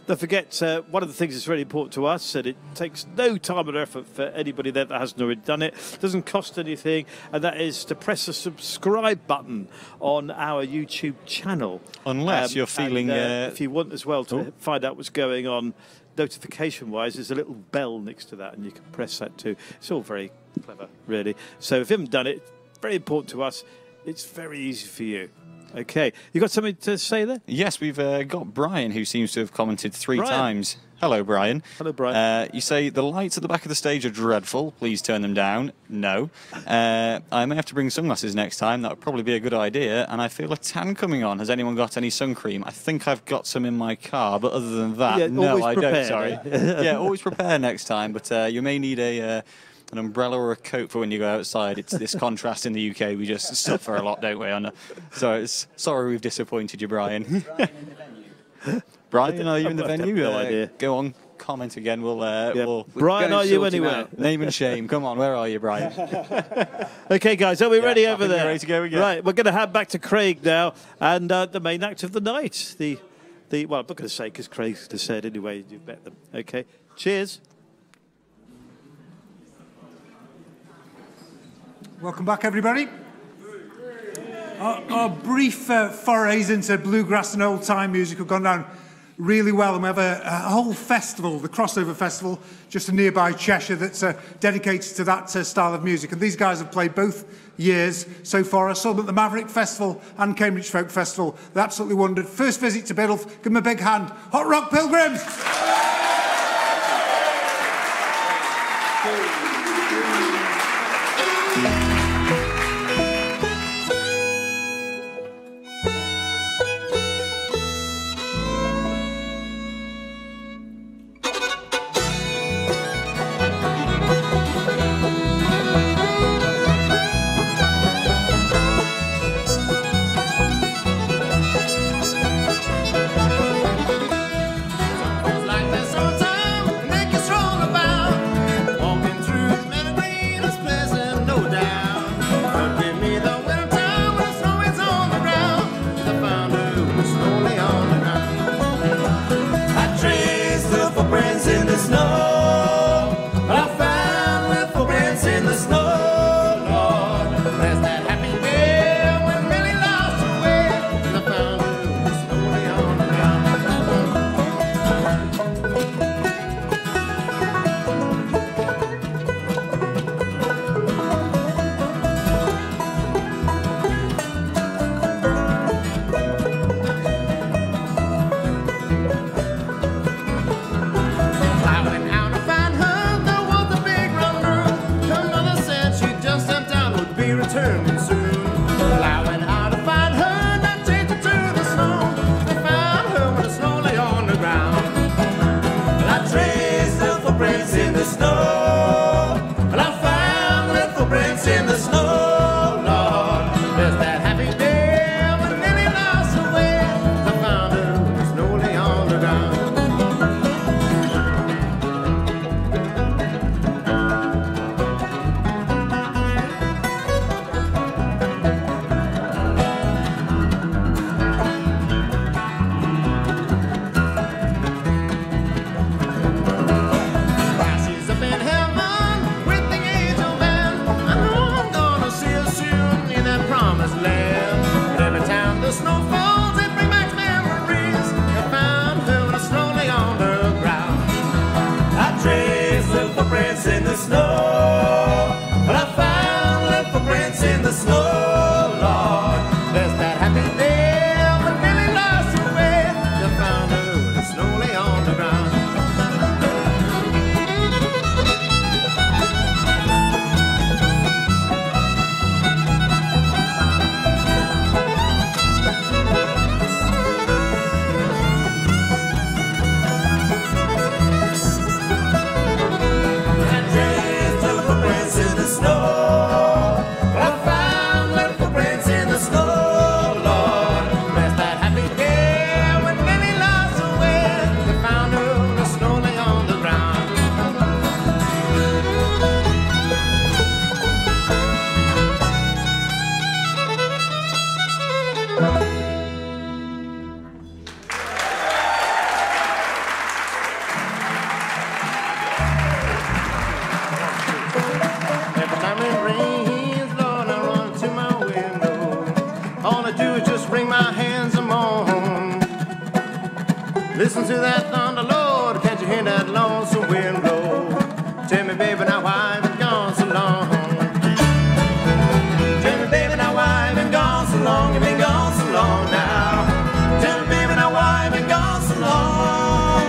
Don't forget, one of the things that's really important to us, and it takes no time or effort for anybody there that hasn't already done it, doesn't cost anything, and that is to press the subscribe button on our YouTube channel. Unless you're feeling... if you want as well to find out what's going on notification-wise, there's a little bell next to that, and you can press that too. It's all very clever, really. So if you haven't done it, very important to us. It's very easy for you. Okay. You got something to say there? Yes, we've got Brian, who seems to have commented 3 times. Hello, Brian. Hello, Brian. You say, the lights at the back of the stage are dreadful. Please turn them down. No. I may have to bring sunglasses next time. That would probably be a good idea. And I feel a tan coming on. Has anyone got any sun cream? I think I've got some in my car, but other than that, no, I don't. Sorry. Yeah, always prepare next time. But you may need an umbrella or a coat for when you go outside. It's this contrast in the UK. We just suffer a lot, don't we? So sorry we've disappointed you, Brian. Brian, are you in the venue? No idea. Go on, comment again. We'll Brian, are you anywhere? Name and shame. Come on, where are you, Brian? Okay, guys, are we ready over there? We're ready to go again. Right, we're going to hand back to Craig now, and the main act of the night. Well, I'm not going to say because Craig's just said anyway. You bet them. Okay, cheers. Welcome back, everybody. Our brief forays into bluegrass and old-time music have gone down really well, and we have a whole festival, the Crossover Festival, just a nearby Cheshire, that's dedicated to that style of music. And these guys have played both years so far. I saw them at the Maverick Festival and Cambridge Folk Festival. They absolutely wondered. First visit to Biddulph, give them a big hand. Hot Rock Pilgrims! Listen to that thunder, Lord, can't you hear that lonesome wind blow? Tell me, baby, now why have you gone so long? Tell me, baby, now why have you gone so long? You've been gone so long now. Tell me, baby, now why have you gone so long?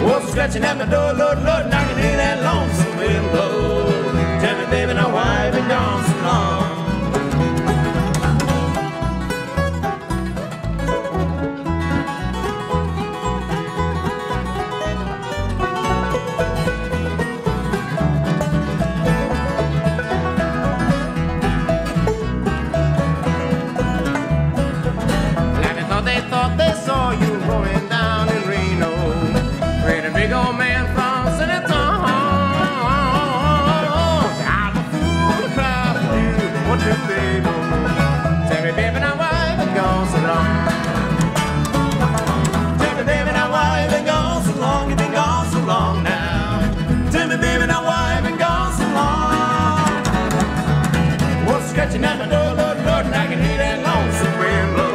What's scratching at my door, Lord, Lord, and I can hear that lonesome wind blow. Tell me, baby, now why have you gone so long? They thought they saw you rolling down in Reno, with a big old man from San Antonio. I'm a fool to cry for you, what do they know? Tell me, baby, now why have you gone so long? Tell me, baby, now why have you gone so long? You've been gone so long now. Tell me, baby, now why have you gone so long? What's scratching at my door, Lord, Lord, and I can hear that lonesome wind blow.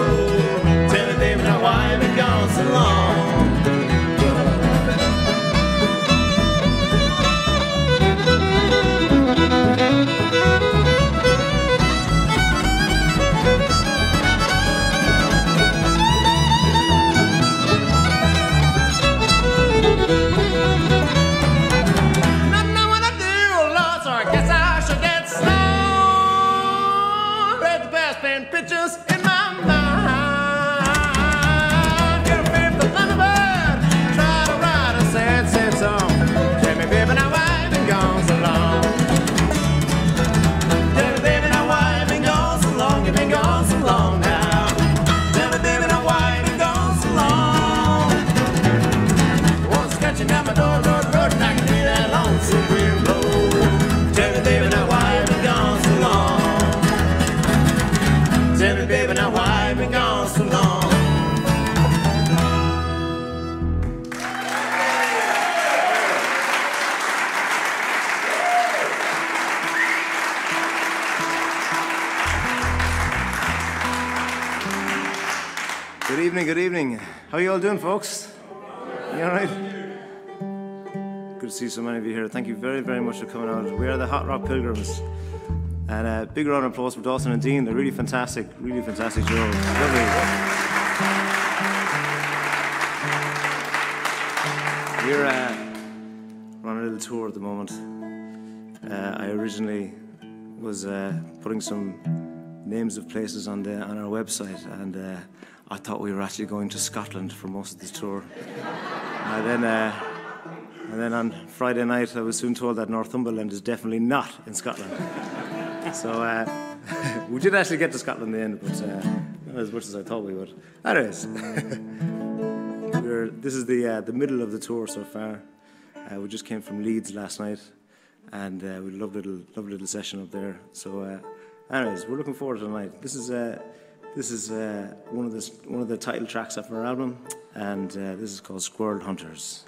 Why have you gone so long? Not know what I do, Lord, so I guess I should get slow. Read the past paint pictures in my mind. Tell me, baby, now why have you gone so long? Tell me, baby, now why have you gone so long? You've been gone so long now. Tell me, baby, now why have you gone so long? What's scratching at my door, Lord, Lord, and I can hear that lonesome wind blow. Tell me, baby, now why have you gone so long? Tell me, baby, now why have you gone so long? Good evening, good evening. How are you all doing, folks? You all right? Good to see so many of you here. Thank you very, very much for coming out. We are the Hot Rock Pilgrims. And a big round of applause for Dawson and Dean. They're really fantastic show. Lovely. We're on a little tour at the moment. I originally was putting some names of places on our website, and I thought we were actually going to Scotland for most of this tour. And then on Friday night, I was soon told that Northumberland is definitely not in Scotland. So we did actually get to Scotland in the end, but not as much as I thought we would. Anyways, this is the middle of the tour so far. We just came from Leeds last night, and we had a lovely little session up there. So, anyways, we're looking forward to tonight. This is one of the title tracks of our album, and this is called Squirrel Hunters.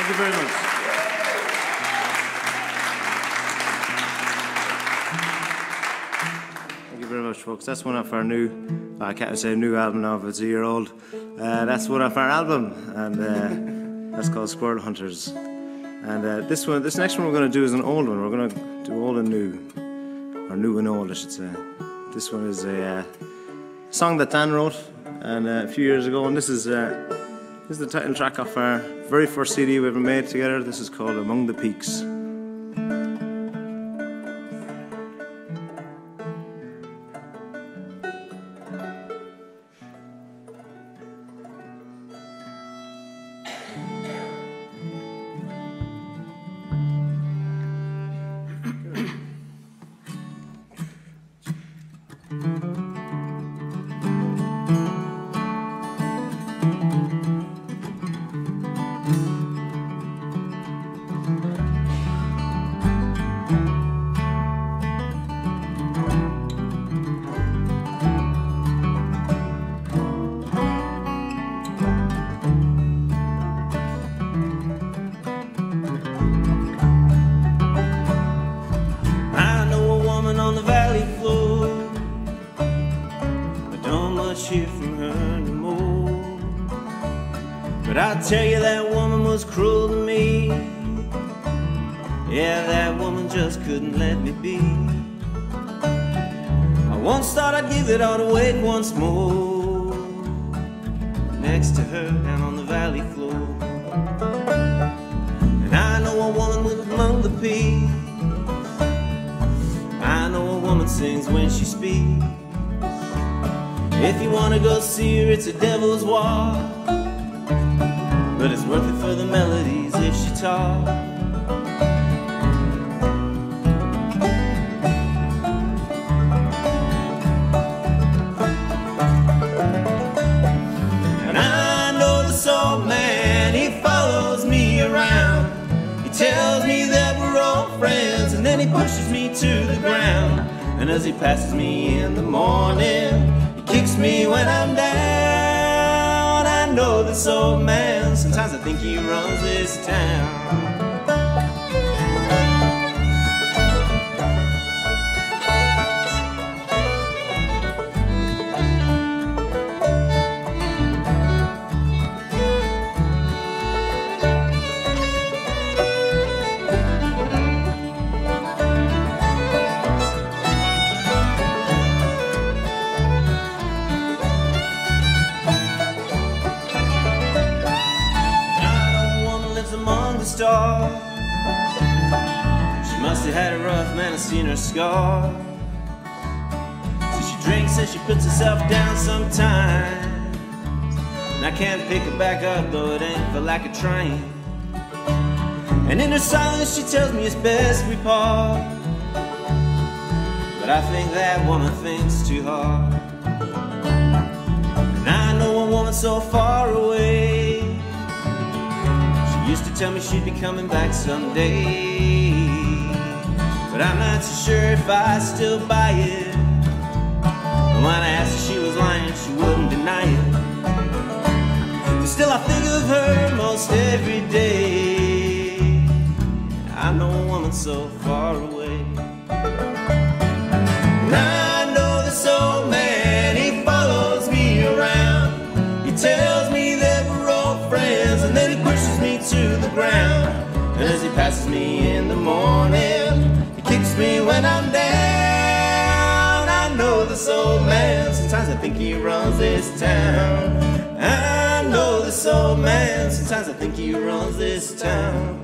Thank you very much. Thank you very much, folks. That's one of our new, I can't say new album now if it's a year old. That's one of our album, and that's called Squirrel Hunters. And this next one we're going to do is an old one. We're going to do old and new, or new and old, I should say. This one is a song that Dan wrote and a few years ago, and this is the title track of our very first CD we ever made together. This is called Among the Peaks. Tell you that woman was cruel to me. Yeah, that woman just couldn't let me be. I once thought I'd give it all to wait once more next to her down on the valley floor. And I know a woman lives among the peaks. I know a woman sings when she speaks. If you want to go see her, it's a devil's walk, but it's worth it for the melodies if she talks. And I know this old man, he follows me around. He tells me that we're old friends, and then he pushes me to the ground. And as he passes me in the morning, he kicks me when I'm down. I know this old man, sometimes I think he runs this town. She must have had a rough man, I've seen her scar. So she drinks and she puts herself down sometimes, and I can't pick her back up, though it ain't for lack of trying. And in her silence she tells me it's best we part, but I think that woman thinks too hard. And I know a woman so far away, used to tell me she'd be coming back someday, but I'm not so sure if I still buy it. And when I asked her she was lying, she wouldn't deny it. But still I think of her most every day. I know a woman so far away. And I know this old man, he follows me around. He tells me that we're old friends, and then he pushes me to the ground. And as he passes me in the morning, he kicks me when I'm down. I know this old man, sometimes I think he runs this town. I know this old man, sometimes I think he runs this town.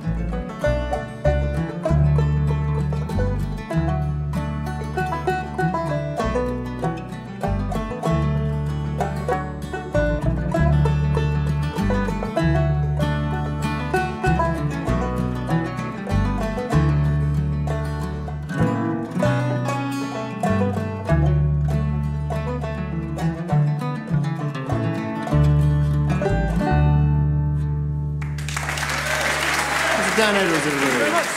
Dan Edwards, everybody. Very much.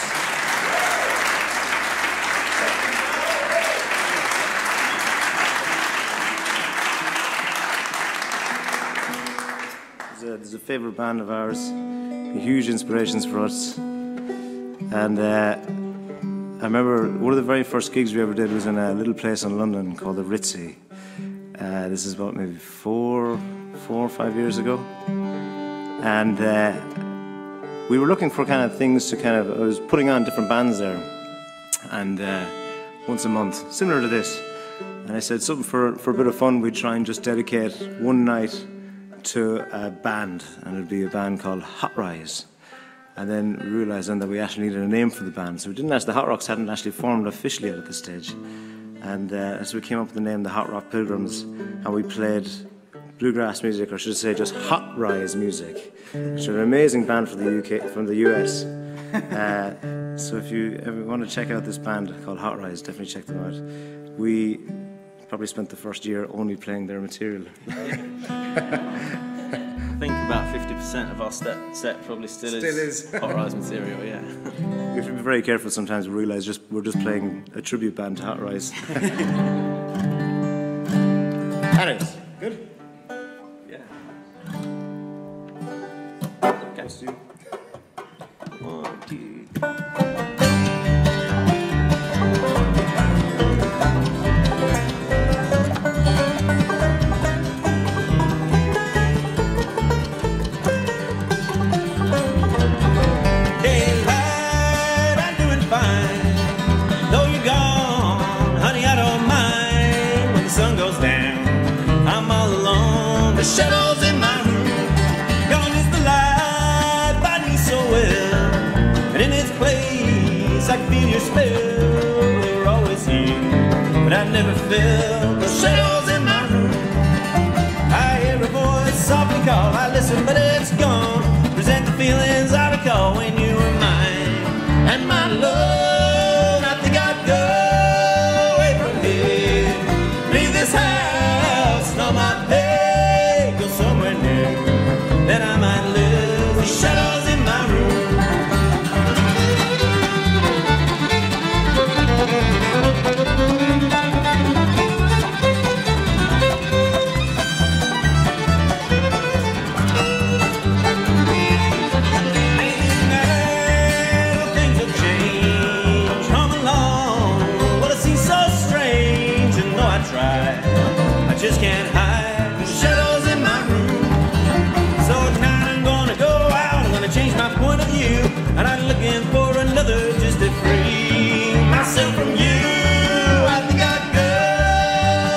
There's a favourite band of ours. huge inspirations for us. And I remember one of the very first gigs we ever did was in a little place in London called the Ritzy. This is about maybe 4 or 5 years ago. And we were looking for kind of things to I was putting on different bands there. And once a month, similar to this. And I said something for a bit of fun, we'd try and just dedicate one night to a band. And it'd be a band called Hot Rise. And then we realised then that we actually needed a name for the band. So we didn't the Hot Rocks hadn't actually formed officially yet at this stage. And so we came up with the name, the Hot Rock Pilgrims, and we played bluegrass music, or should I say just hot rise music, which are an amazing band from the US. So if you ever want to check out this band called Hot Rise, definitely check them out. We probably spent the first year only playing their material. I think about 50% of our set probably still is Hot Rise material, yeah. We have to be very careful sometimes. We realise we're just playing a tribute band to Hot Rise. Anyways, good? Yeah. Okay. 1, 2. The shadows in my room, gone is the light, biting me so well. And in its place, I can feel your spell. You were always here, but I never felt the shadows in my room. I hear a voice softly call, I listen, but it's gone. Present the feelings I recall when you were mine. And my love, I think I'd go away from here. Leave this house, not my bed. That I might lose the shadows in my room. Now things have changed. Come along. Well, it seems so strange, and though I try, I just can't hide the shadows in my room. So tonight I'm gonna go out, I'm gonna change my point of view, and I'm looking for another just to free myself from you. I think I'd go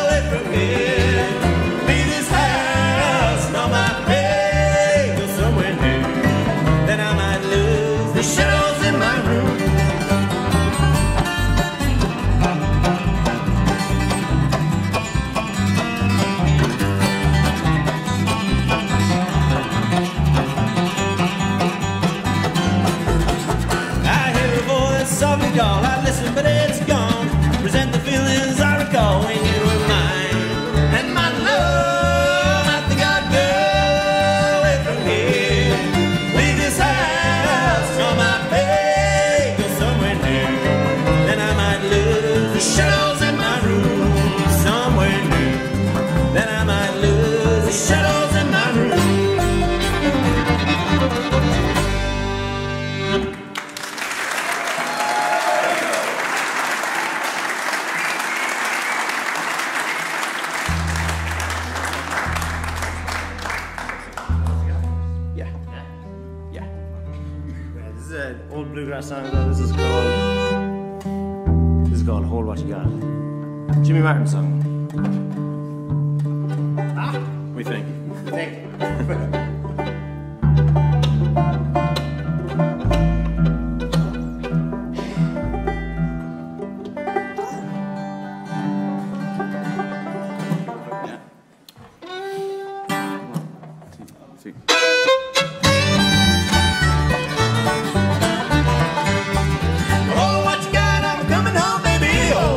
away from here, leave this house, and all my pay, go somewhere new. Then I might lose the shadows in my room. Call. I listen, but it's gone. Present the feelings I recall when you were mine. And my love, I think I'd go away from here. Leave this house, draw my pay, go somewhere new. Then I might lose the shadows in my room. Somewhere new. Then I might lose the shadows in my room. Old bluegrass song. This is called Hold What You Got. Jimmy Martin song. We think.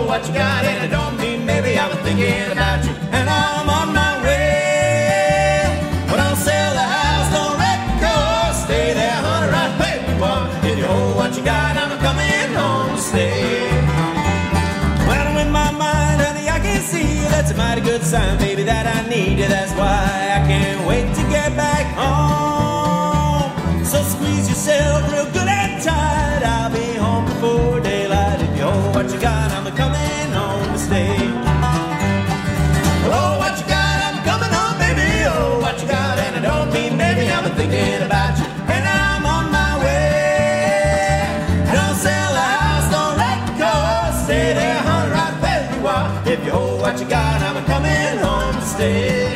What you got, and I don't mean maybe I was thinking about you, and I'm on my way. But I'll sell the house, don't wreck the car, stay there, honey, right where you are. If you hold what you got, I'm coming home to stay. Well, I'm in my mind, honey, I can see you. That's a mighty good sign, baby, that I need you. That's why I can't wait to get back home. So squeeze yourself real good and tight. I'll be home before daylight. If you hold what you got, I'm coming home to stay. Oh, what you got, I'm coming home, baby. Oh, what you got, and I don't mean maybe. I'm thinking about you, and I'm on my way. Don't sell the house, don't let go. Stay there, honey, right where you are. If you hold what you got, I'm coming home to stay.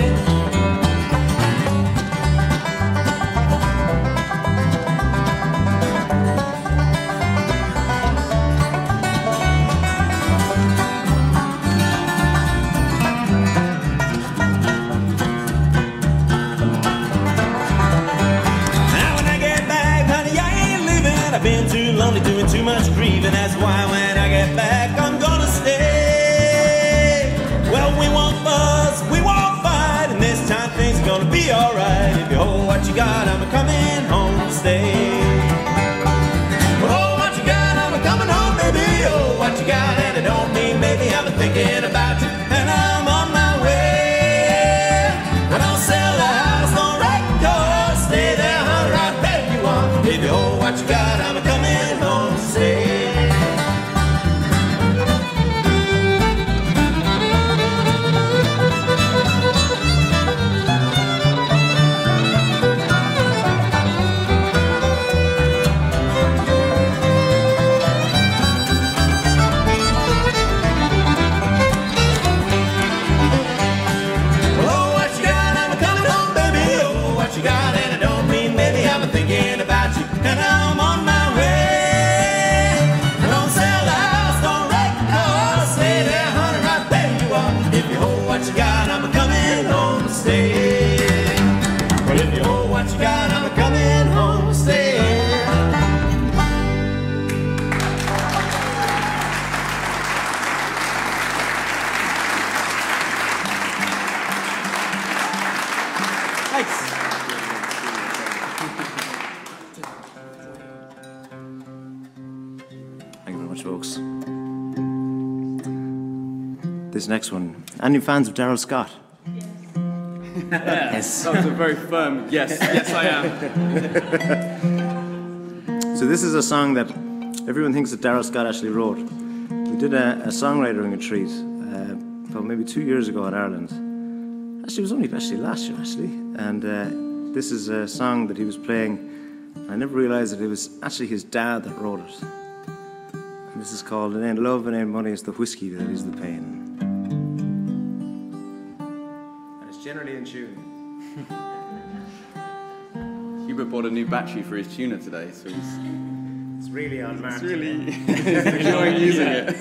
Doing too much grieving, that's why when I get back I'm gonna stay. Well, we won't fuss, we won't fight, and this time things are gonna be alright. If you hold what you got, I'm coming home to stay. Oh, what you got, I'm coming home, baby. Oh, what you got, and I don't mean maybe. I'm thinking about you, and I'm on my way. I don't sell the house, don't let go. Stay there, honey, right where you are. If you hold what you got, I'm coming home to stay. This next one. Any fans of Daryl Scott? Yes. That was a very firm yes. Yes, I am. So this is a song that everyone thinks that Daryl Scott actually wrote. We did a songwriting retreat about maybe 2 years ago in Ireland. Actually, it was only last year, actually. And this is a song that he was playing. I never realised that it was actually his dad that wrote it. And this is called It Ain't Love, It Ain't Money, It's the Whiskey That Is the Pain. Generally in tune. Hubert bought a new battery for his tuner today, so it's really on mark. He's really enjoying using it.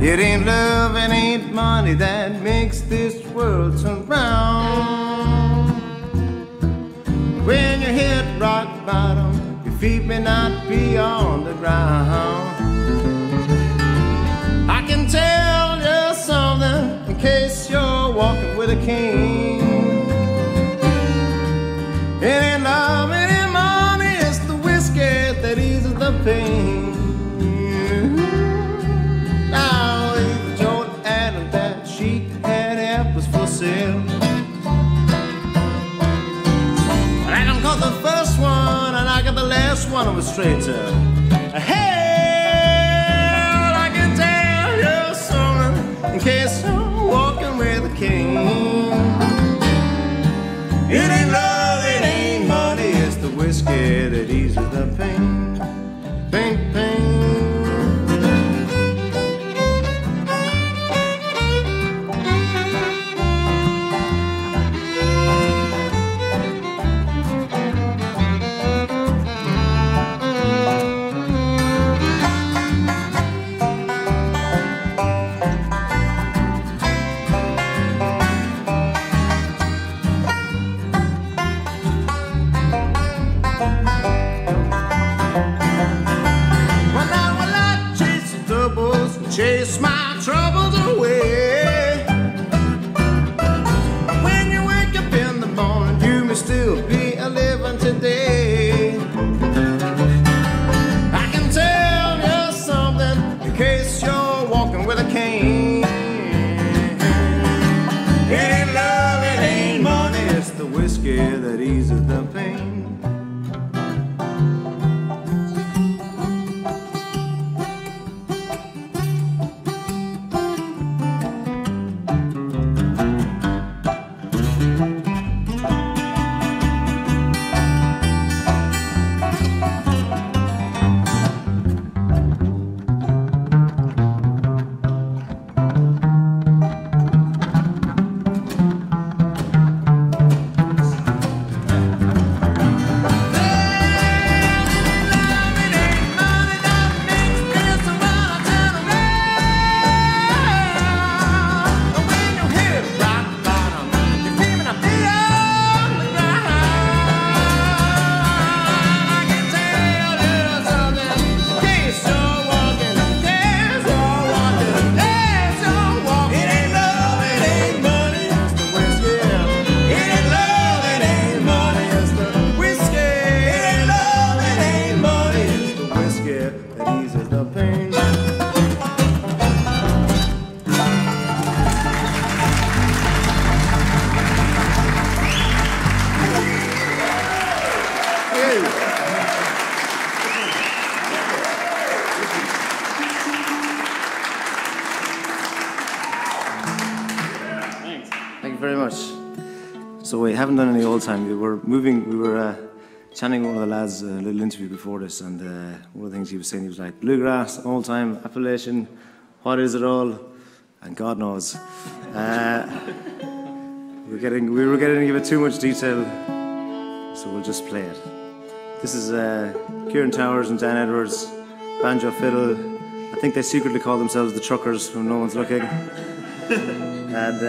It ain't love, it ain't money that makes this world turn round. When you hit rock bottom, your feet may not be on the ground. I can tell you something in case you're walking with a king. It ain't love, it ain't money, it's the whiskey that eases the pain. The first one and I got the last one of a straight to hell. I can tell you something in case you're walking with a king. It ain't love, it ain't money, it's the whiskey that eases the pain. Pain, pain. you very much. So we haven't done any old time. We were chatting with one of the lads a little interview before this, and one of the things he was saying, he was like, bluegrass, old time, Appalachian, what is it all? And God knows. We were getting to give it too much detail, so we'll just play it. This is Kieran Towers and Dan Edwards, banjo fiddle. I think they secretly call themselves the Truckers when no one's looking. And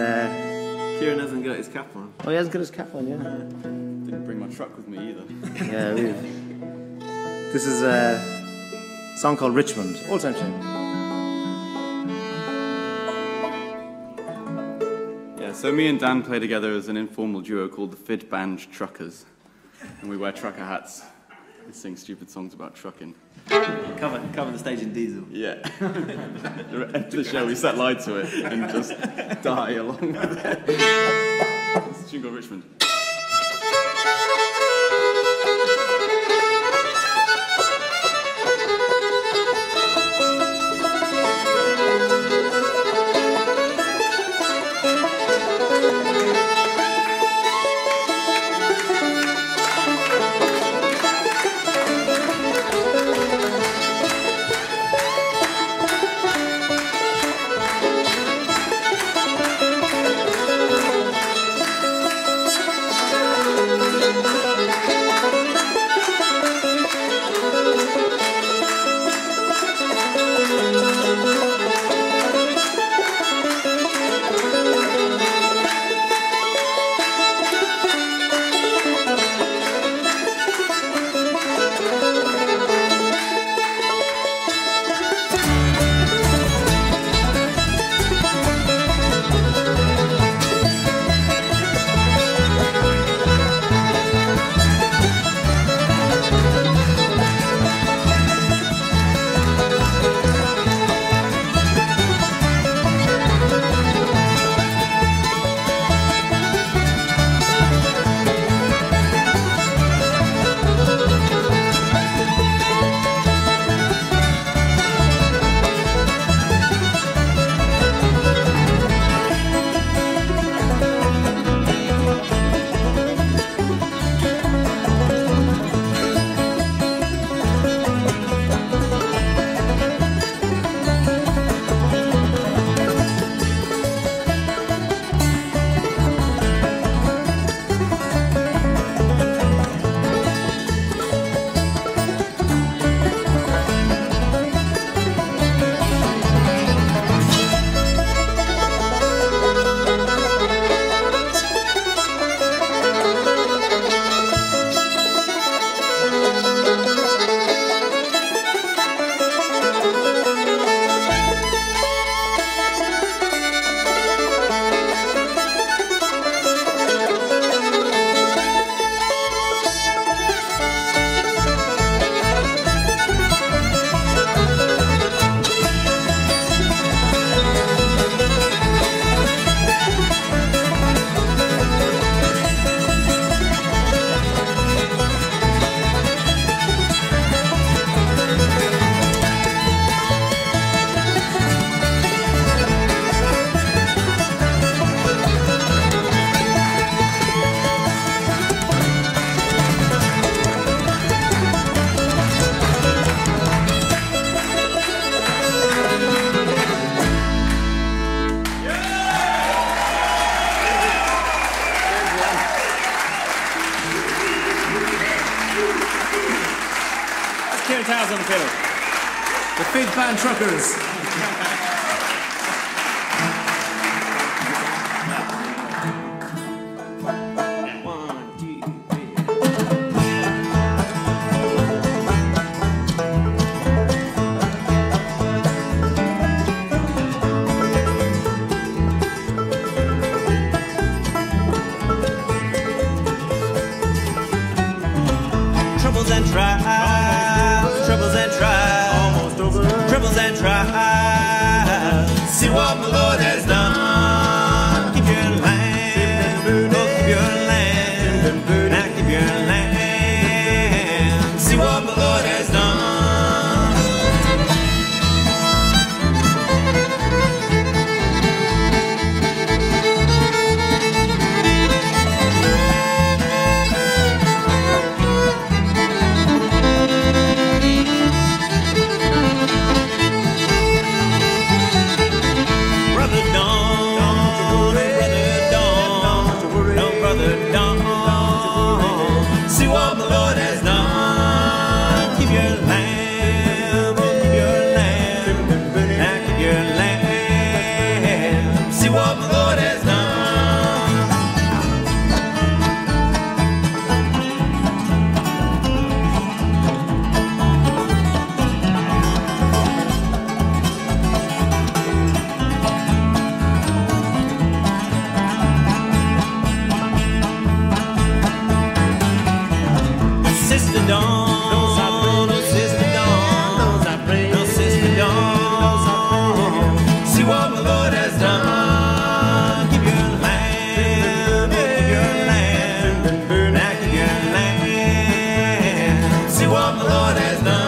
Kieran hasn't got his cap on. Oh, he hasn't got his cap on, yeah. Didn't bring my truck with me either. Yeah, this is a song called Richmond, old time tune. Yeah, so me and Dan play together as an informal duo called the Fid Band Truckers, and we wear trucker hats and sing stupid songs about trucking. Cover the stage in diesel. Yeah. After the show, we set light to it and just die along with it. It's a tune called Richmond. Towers on the fiddle. The Fid Band Truckers. Troubles and trials, troubles and trials, almost over. Troubles and trials. dawn. No sister dawn. No sister dawn. See what my Lord has done. Keep your land, keep your land, now keep your land. See what my Lord has done.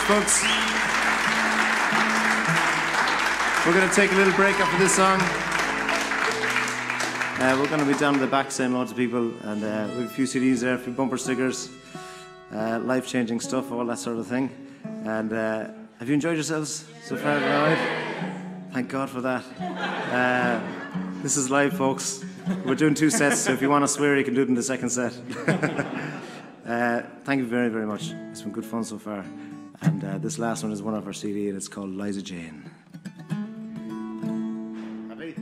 Folks, we're going to take a little break after this song. We're going to be down to the back saying hello to people, and we have a few CDs there, a few bumper stickers, life-changing stuff, all that sort of thing. And have you enjoyed yourselves so far? Right? Thank God for that. This is live, folks. We're doing 2 sets, so if you want to swear, you can do it in the second set. Thank you very, very much. It's been good fun so far. And this last one is one of our CD, and it's called Liza Jane. Happy?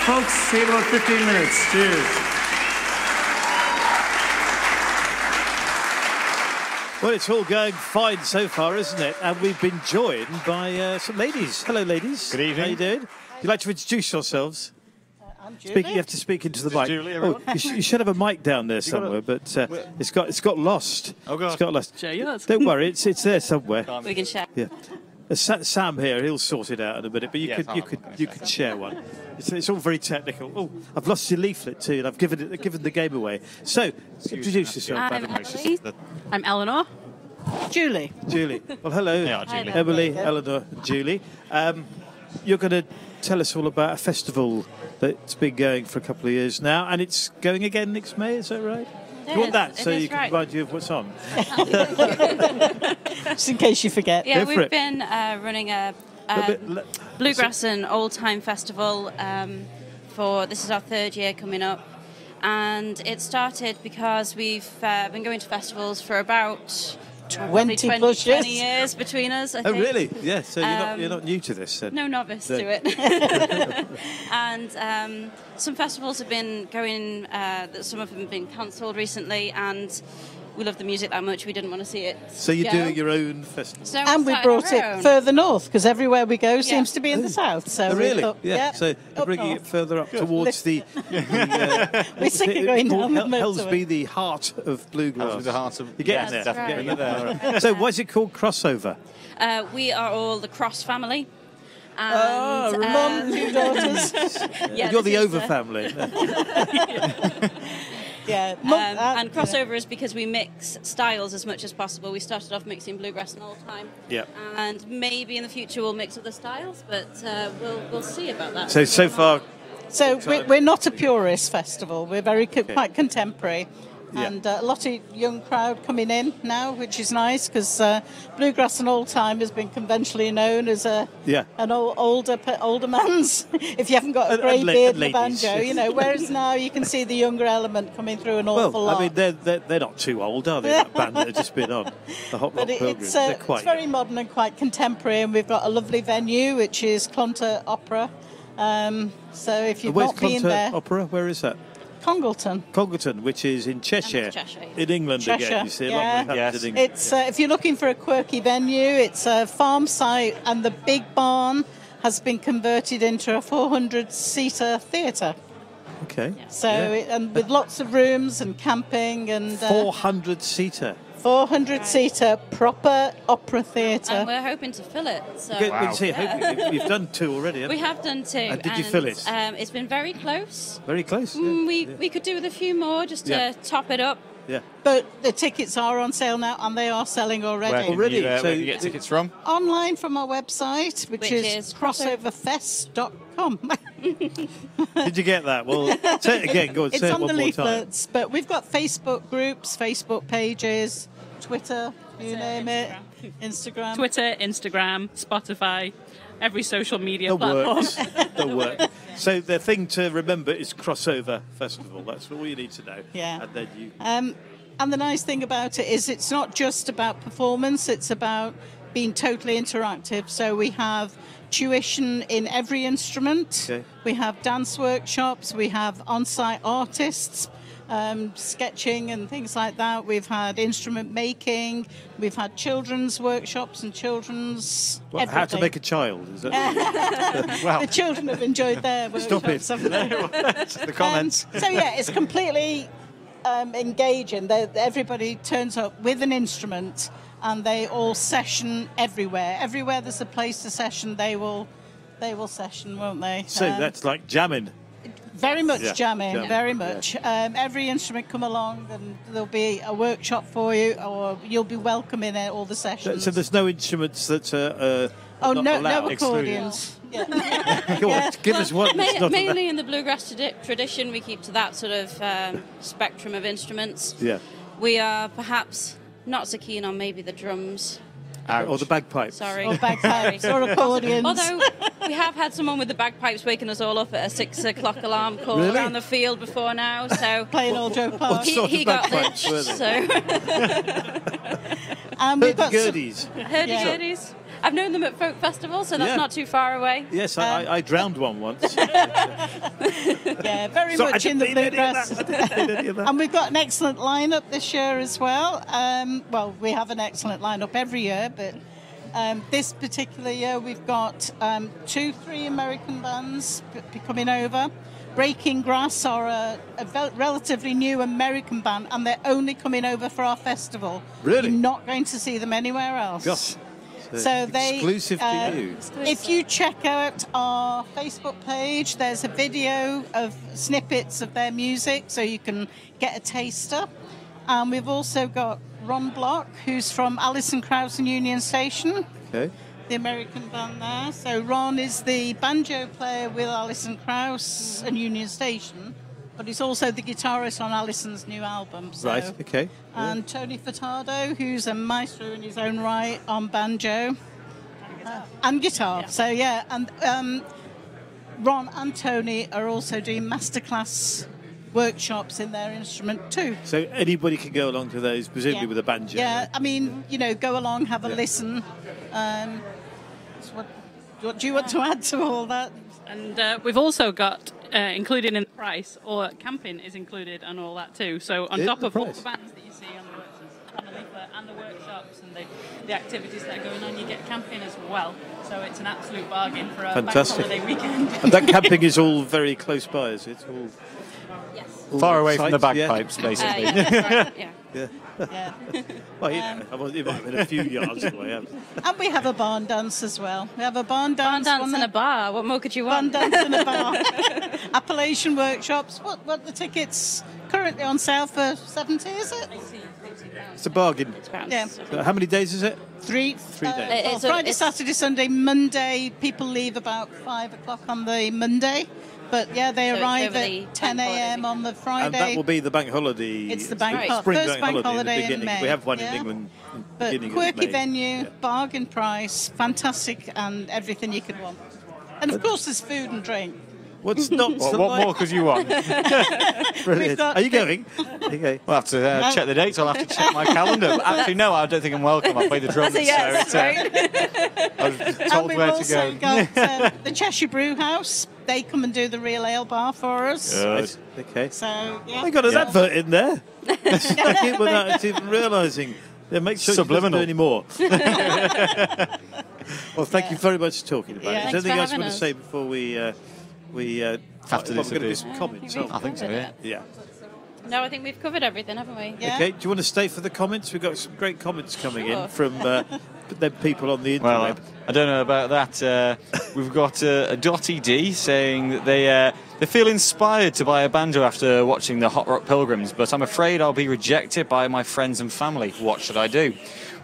folks. See you in about 15 minutes. Cheers. Well, it's all going fine so far, isn't it? And we've been joined by some ladies. Hello, ladies. Good evening. How you doing? Would you like to introduce yourselves? I'm Julie. You have to speak into the mic. Julie, you should have a mic down there somewhere, but it's got lost. Oh, God. It's got lost. Share yours. Don't worry, it's there somewhere. We can share. Yeah. Sam here, he'll sort it out in a minute, but you could share one. It's all very technical. Oh, I've lost your leaflet too, and I've given the game away. So, introduce yourself. I'm Eleanor. Julie. Julie. Well, hello, Yeah, Julie. Emily, Eleanor, and Julie. You're going to tell us all about a festival that's been going for a couple of years now, and it's going again next May. Is that right? You want that so you can remind you of what's on? Just in case you forget. Yeah, we've been running a bluegrass and old time festival this is our third year coming up, and it started because we've been going to festivals for about 20 years between us. I think. Oh, really? Yeah. So you're not new to this, then? No novice to it. And some festivals have been going. Some of them have been cancelled recently, and we love the music that much we didn't want to see it. So you're go. doing your own festival? So And we brought it further north, because everywhere we go seems to be in the south. So really? thought, Yeah. So you're bringing it further up towards the... We're sick of going down the motorway. Hellsby, the heart of bluegrass. The heart of... You're getting Yes, there. that's You're getting there. So why is it called Crossover? We are all the Cross family. And, Mum, 2 daughters. Yeah, You're the this is Over family. Yeah. And crossover is because we mix styles as much as possible. We started off mixing bluegrass and old time. Yeah. And maybe in the future we'll mix other styles, but we'll see about that. So far... So we're not a purist festival. We're very quite contemporary. Yeah. And a lot of young crowd coming in now, which is nice, because bluegrass and old time has been conventionally known as an older man's. If you haven't got a grey beard and a banjo, Whereas now you can see the younger element coming through an awful lot. I mean, they're not too old, are they? That band that have just been on the Rock Pilgrims. It's very modern and quite contemporary, and we've got a lovely venue, which is Clonta Opera. So if you've not been there, Opera? Where is that? Congleton, which is in Cheshire, in England Cheshire, again. You see, yeah. in England. It's if you're looking for a quirky venue, it's a farm site, and the big barn has been converted into a 400-seater theatre. Okay. So and with lots of rooms and camping and 400-seater. 400-seater proper opera theatre. And we're hoping to fill it. So You've done 2 already, haven't you? We have done 2. And did you fill it? It's been very close. Very close. We could do with a few more just to top it up. Yeah. But the tickets are on sale now, and they are selling already. Where can you get tickets from? Online from our website, which is crossoverfest.com. Did you get that? Well, say it again. Go on, it's say it on one the more time. leaflets, but we've got Facebook groups, Facebook pages, Twitter, you name it, Instagram. Twitter, Instagram, Spotify, every social media platform. The work. So the thing to remember is Crossover Festival. That's all you need to know. Yeah. And then you... And the nice thing about it is it's not just about performance, it's about being totally interactive. So we have tuition in every instrument. Okay. We have dance workshops. We have on-site artists, sketching and things like that. We've had instrument making. We've had children's workshops and children's everything. How to make a child, is it? The children have enjoyed their workshops. Stop it. The comments. So yeah, it's completely engaging. Everybody turns up with an instrument, and they all session everywhere. Everywhere there's a place to session, they will session, won't they? So that's like jamming. Very much jamming, jamming. very much. Every instrument come along, and there'll be a workshop for you, or you'll be welcome in all the sessions. So there's no instruments that are not no allowed. accordions. Go on, give us one. that's not Mainly allowed. in the bluegrass tradition, we keep to that sort of spectrum of instruments. Yeah. We are perhaps not so keen on maybe the drums. Or the bagpipes. Sorry. Or bagpipes, or accordions. Although we have had someone with the bagpipes waking us all up at a 6 o'clock alarm call Really? around the field before now. So playing Old Joe Park. he got bagpipes lynched. were So and we've got Hurdy-gurdies. hurdy-gurdies. I've known them at folk festivals, so that's not too far away. Yes, I drowned one once. Yeah, very much in the bluegrass. And we've got an excellent lineup this year as well. Well, we have an excellent lineup every year, but this particular year we've got 2-3 American bands coming over. Breaking Grass are a relatively new American band, and they're only coming over for our festival. Really? You're not going to see them anywhere else. Gosh. So they exclusive to you. If you check out our Facebook page, there's a video of snippets of their music, so you can get a taster. And we've also got Ron Block, who's from Alison Krauss and Union Station. Okay. The American band there. So Ron is the banjo player with Alison Krauss and Union Station, but he's also the guitarist on Alison's new album. So. Right, okay. And Tony Furtado, who's a maestro in his own right on banjo. And guitar. So, yeah. And Ron and Tony are also doing masterclass workshops in their instrument too. So anybody can go along to those, presumably with a banjo. Yeah, I mean, go along, have a listen. What do you want to add to all that? And we've also got included in the price, or camping is included and all that too. So on top of all the bands that you see on the leaflet and the workshops and the activities that are going on, you get camping as well. So it's an absolute bargain for a Fantastic. bank holiday weekend. And that camping is all very close by, is it? All Far away from the sites, bagpipes, basically. Yeah. Well, it might have been a few yards away. And we have a barn dance as well. We have a barn dance. Barn dance and a bar. What more could you want? Barn dance and a bar. Appellation workshops. What the tickets currently on sale for 70, is it? It's a bargain. Yeah. So how many days is it? 3 days. Friday, Saturday, Sunday, Monday. People leave about 5 o'clock on the Monday. But yeah, they arrive at 10 a.m. on the Friday. And that will be the bank holiday. It's the bank spring bank in holiday in May. We have one in England. But quirky venue, bargain price, fantastic, and everything you could want. And of course, there's food and drink. What's not? What more could you want? Brilliant. Are you going? Okay. We'll have to check the dates. I'll have to check my calendar. Actually, no, I don't think I'm welcome. I play the drums, Yes, so I was told where to go. We've also got the Cheshire Brew House. They come and do the real ale bar for us. Good. Okay. So, yeah. I got an advert in there. Stuck it without even realising. Yeah, make sure Subliminal. you don't do any more. Well, thank you very much for talking about it. Is there anything else you want to say before we have to we're going to do some comments? I think so, yeah. Yeah. No, I think we've covered everything, haven't we? Yeah. Okay, do you want to stay for the comments? We've got some great comments coming Sure. in from the people on the interweb. Well, I don't know about that. We've got a Dottie D saying that they feel inspired to buy a banjo after watching the Hot Rock Pilgrims, but I'm afraid I'll be rejected by my friends and family. What should I do?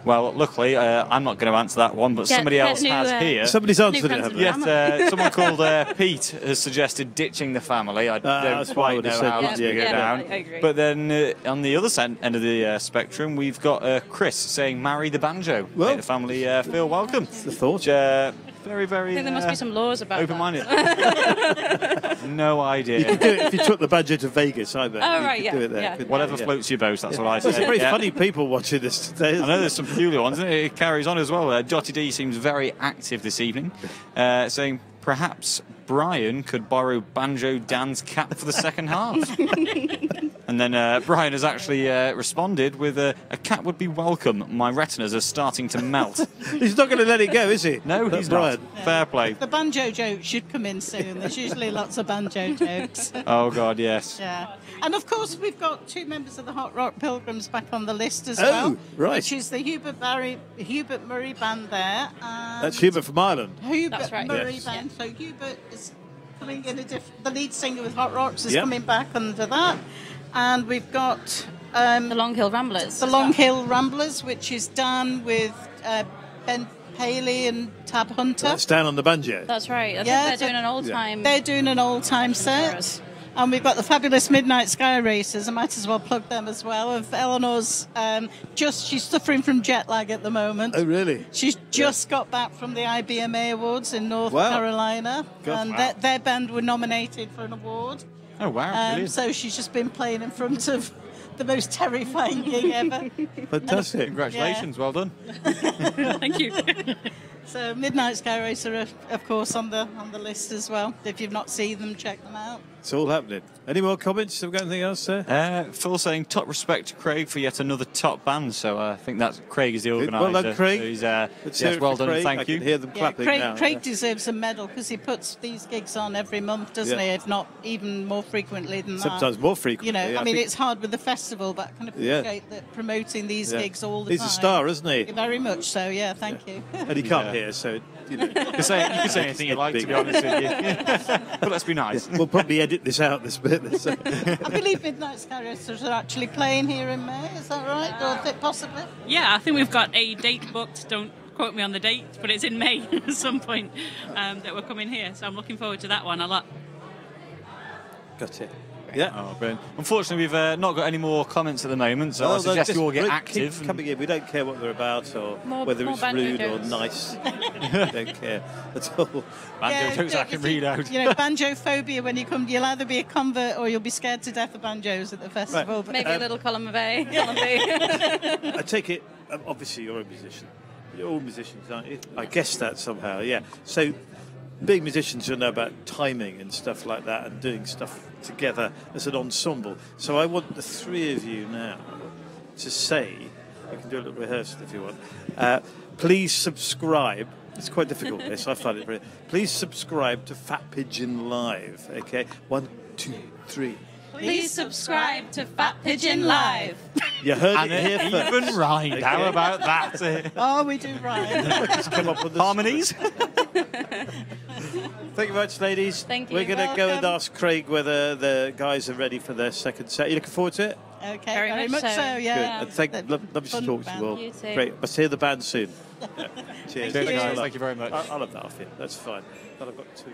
Well, luckily, I'm not going to answer that one, but somebody else has here. Somebody's answered it, haven't they? Yes, someone called Pete has suggested ditching the family. I don't quite know how that's going to go down. I agree. But then on the other end of the spectrum, we've got Chris saying, marry the banjo. Well, make the family feel welcome. That's the thought. Very, very I think there must be some laws about open-minded. No idea. You could do it if you took the banjo to Vegas, I bet. Oh, You right, could yeah, do it there, yeah. couldn't Whatever you? floats your boat, that's what I There's say. some very Yeah. funny people watching this today. I know there's some peculiar ones, and it carries on as well. Dottie D seems very active this evening, saying perhaps Brian could borrow Banjo Dan's cap for the second half. And then Brian has actually responded with a cat would be welcome. My retinas are starting to melt. He's not going to let it go, is he? No, he's Brian. not. Fair play. The banjo joke should come in soon. There's usually lots of banjo jokes. Oh, God, yes. Yeah. And of course, we've got 2 members of the Hot Rock Pilgrims back on the list as well. Right. Which is the Hubert Murray band there. That's Hubert from Ireland. Hubert That's right. Murray Yes. band. So Hubert is coming in the lead singer with Hot Rocks is Yep. coming back under that. And we've got the Long Hill Ramblers. The Long Hill Ramblers, which is Dan with Ben Paley and Tab Hunter. That's down on the banjo. That's right. I think Yeah, they're doing an old-time... They're doing an old-time set. And we've got the fabulous Midnight Sky Racers. I might as well plug them as well. Of Eleanor's, she's suffering from jet lag at the moment. Oh, really? She's just got back from the IBMA Awards in North Wow. Carolina. God. And Wow. their band were nominated for an award. Oh, wow. Brilliant. So she's just been playing in front of the most terrifying gig ever. Fantastic. Congratulations. Well done. Thank you. So Midnight Sky Racer are, of course, on the list as well. If you've not seen them, check them out. It's all happening. Any more comments? Have we got anything else, sir? Phil saying top respect to Craig for yet another top band. So I think that Craig is the organiser. Well done, Craig. So he's, Let's hear yes, it well for done. Craig. Thank I you. can hear them clapping now. Craig deserves a medal because he puts these gigs on every month, doesn't he? If not even more frequently than that. Sometimes more frequently. You know, yeah, I mean, it's hard with the festival, but I can appreciate that promoting these gigs all the time. He's a star, isn't he? Very much so. Yeah, thank you. And he can't hear, so you know. You can say anything you like, to be honest with you. But let's be nice. We'll probably edit this out, this bit. I believe Midnight Sky Racers are actually playing here in May. Is that right? Or possibly? Yeah, I think we've got a date booked. Don't quote me on the date, but it's in May at some point that we're coming here. So I'm looking forward to that one a lot. Got it. Yeah. Oh, brilliant. Unfortunately, we've not got any more comments at the moment, so I suggest you all get active. Keep coming in. We don't care what they're about or whether it's rude or nice. We don't care at all. Banjo jokes I can read out. You know, banjo phobia. When you come, you'll either be a convert or you'll be scared to death of banjos at the festival. Right. But, Maybe a little column of A. I take it. Obviously, you're a musician. You're all musicians, aren't you? I guess that somehow. Yeah. So, being musicians, you know about timing and stuff like that, and doing stuff together as an ensemble. So I want the three of you now to say, you can do a little rehearsal if you want, please subscribe. It's quite difficult, this. I find it very... Please subscribe to Fat Pigeon Live, okay? 1, 2, 3. Please subscribe to Fat Pigeon Live. You heard And it here first. even rhymed. Okay. How about that? Oh, we do rhyme. Just come up with the harmonies. Thank you very much, ladies. Thank you. We're going to go and ask Craig whether the guys are ready for their second set. You looking forward to it? Okay, Very much so. yeah. Good. And lovely to Fun talk to you all. You too. Great. Must hear the band soon. Yeah. Cheers. Cheers, Thanks a guys. lot. Thank you very much. I'll have that off you. That's fine. But I've got two.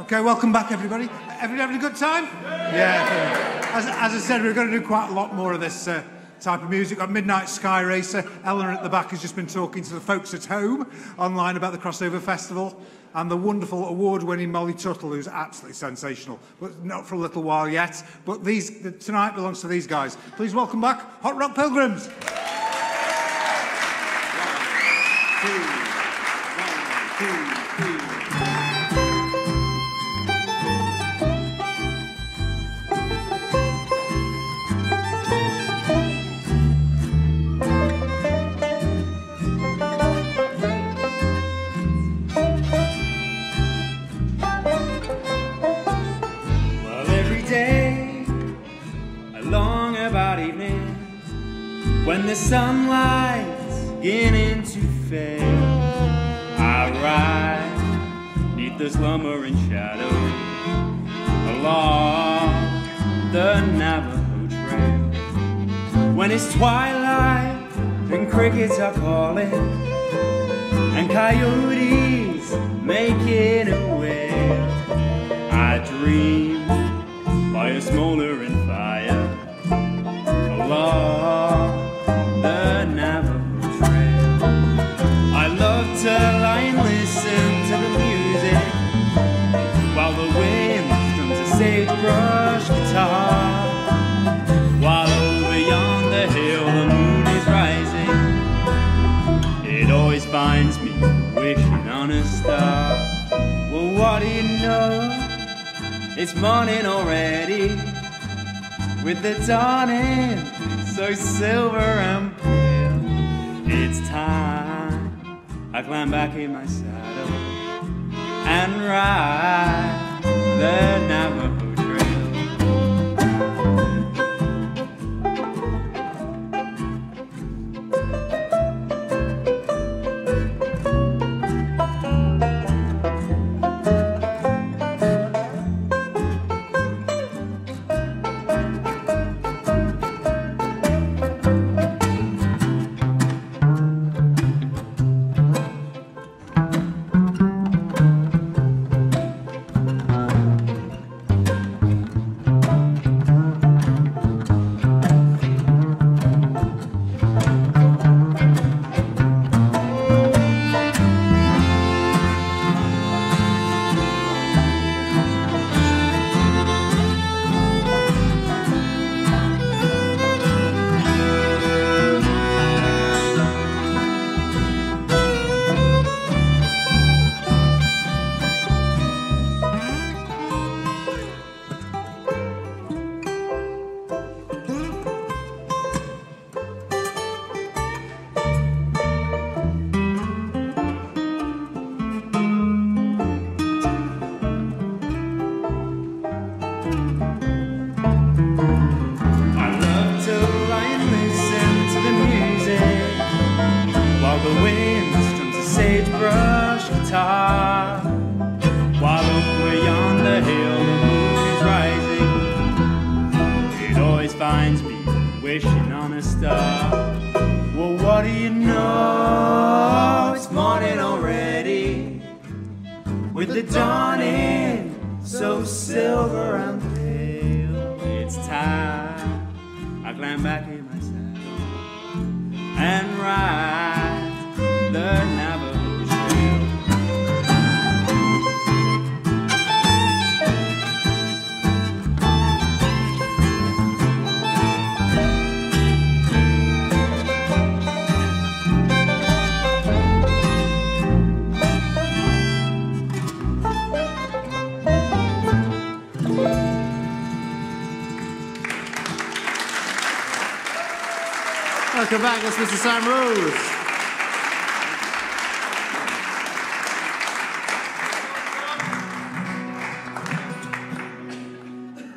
Okay, welcome back, everybody. Everybody having a good time? Yeah. As I said, we're going to do quite a lot more of this type of music. Got Midnight Sky Racer. Eleanor at the back has just been talking to the folks at home online about the Crossover Festival. And the wonderful award-winning Molly Tuttle, who's absolutely sensational, but not for a little while yet. But tonight belongs to these guys. Please welcome back Hot Rock Pilgrims. When the sunlight's beginning to fade, I ride neath the slumbering shadow along the Navajo Trail. When it's twilight and crickets are calling and coyotes making a wail, I dream by a smoldering fire along the Navajo Trail. I love to lie and listen to the music while the wind strums a sagebrush guitar. While over yonder hill the moon is rising, it always finds me wishing on a star. Well, what do you know? It's morning already, with the dawning so silver and pale. It's time I climb back in my saddle and ride the Navajo Welcome back, that's Mr. Sam Rose.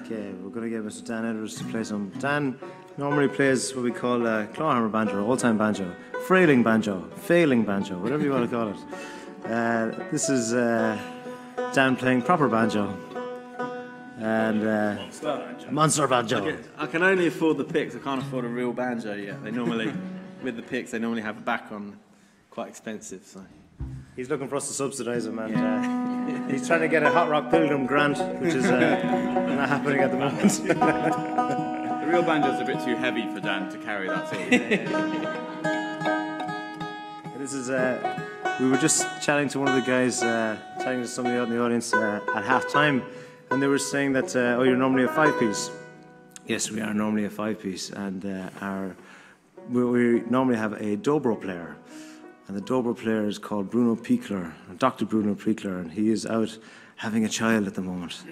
Okay, we're going to get Mr. Dan Edwards to play some. Dan normally plays what we call clawhammer banjo, old-time banjo, failing banjo, whatever you want to call it. This is Dan playing proper banjo. And Monster Banjo. I can only afford the picks. I can't afford a real banjo yet. They normally, with the picks, they normally have a back on, quite expensive. So he's looking for us to subsidise him, and he's trying to get a Hot Rock Pilgrim grant, which is not happening at the moment. The real banjo's a bit too heavy for Dan to carry that sort of thing. This is, we were just chatting to one of the guys, chatting to somebody out in the audience at half time, and they were saying that, oh, you're normally a 5-piece. Yes, we are normally a 5-piece, and we normally have a dobro player, and the dobro player is called Bruno Pichler, Dr. Bruno Pichler, and he is out having a child at the moment.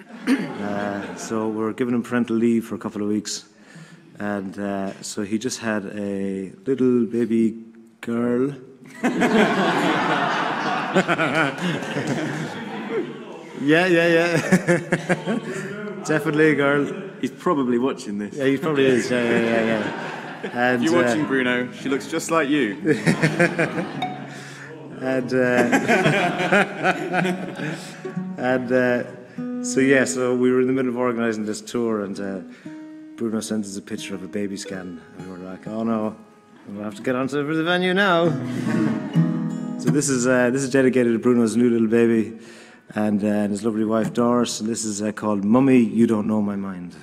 So we're giving him parental leave for a couple of weeks, and so he just had a little baby girl. Yeah. Definitely a girl. He's probably watching this. Yeah, he probably is. Yeah. And, if you're watching, Bruno, she looks just like you. And so we were in the middle of organising this tour, and Bruno sent us a picture of a baby scan, and we were like, "Oh no, we'll have to get onto the venue now." So this is dedicated to Bruno's new little baby and his lovely wife Doris, and this is called "Mummy, You Don't Know My Mind."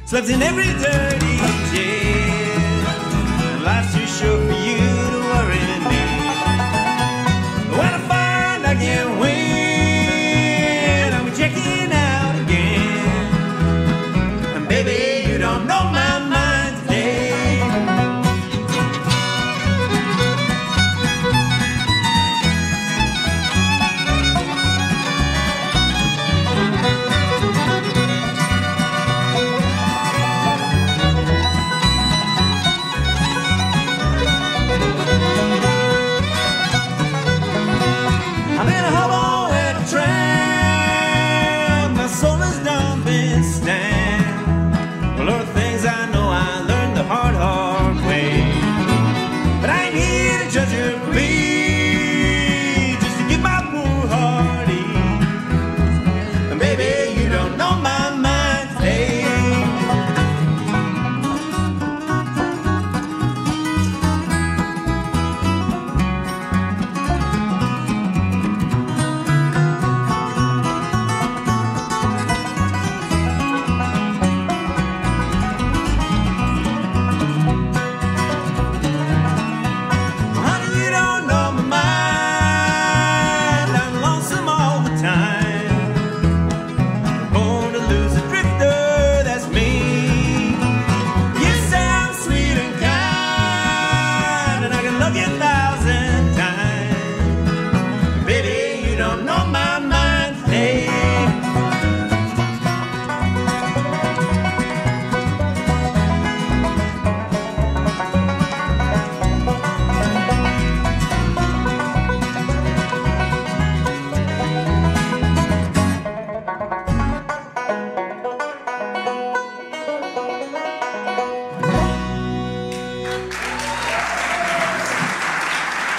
Slept in every dirty jail, and life's too short for you to worry me. When I find I can't win, I'll be checking out again. And baby, you don't know my mind today.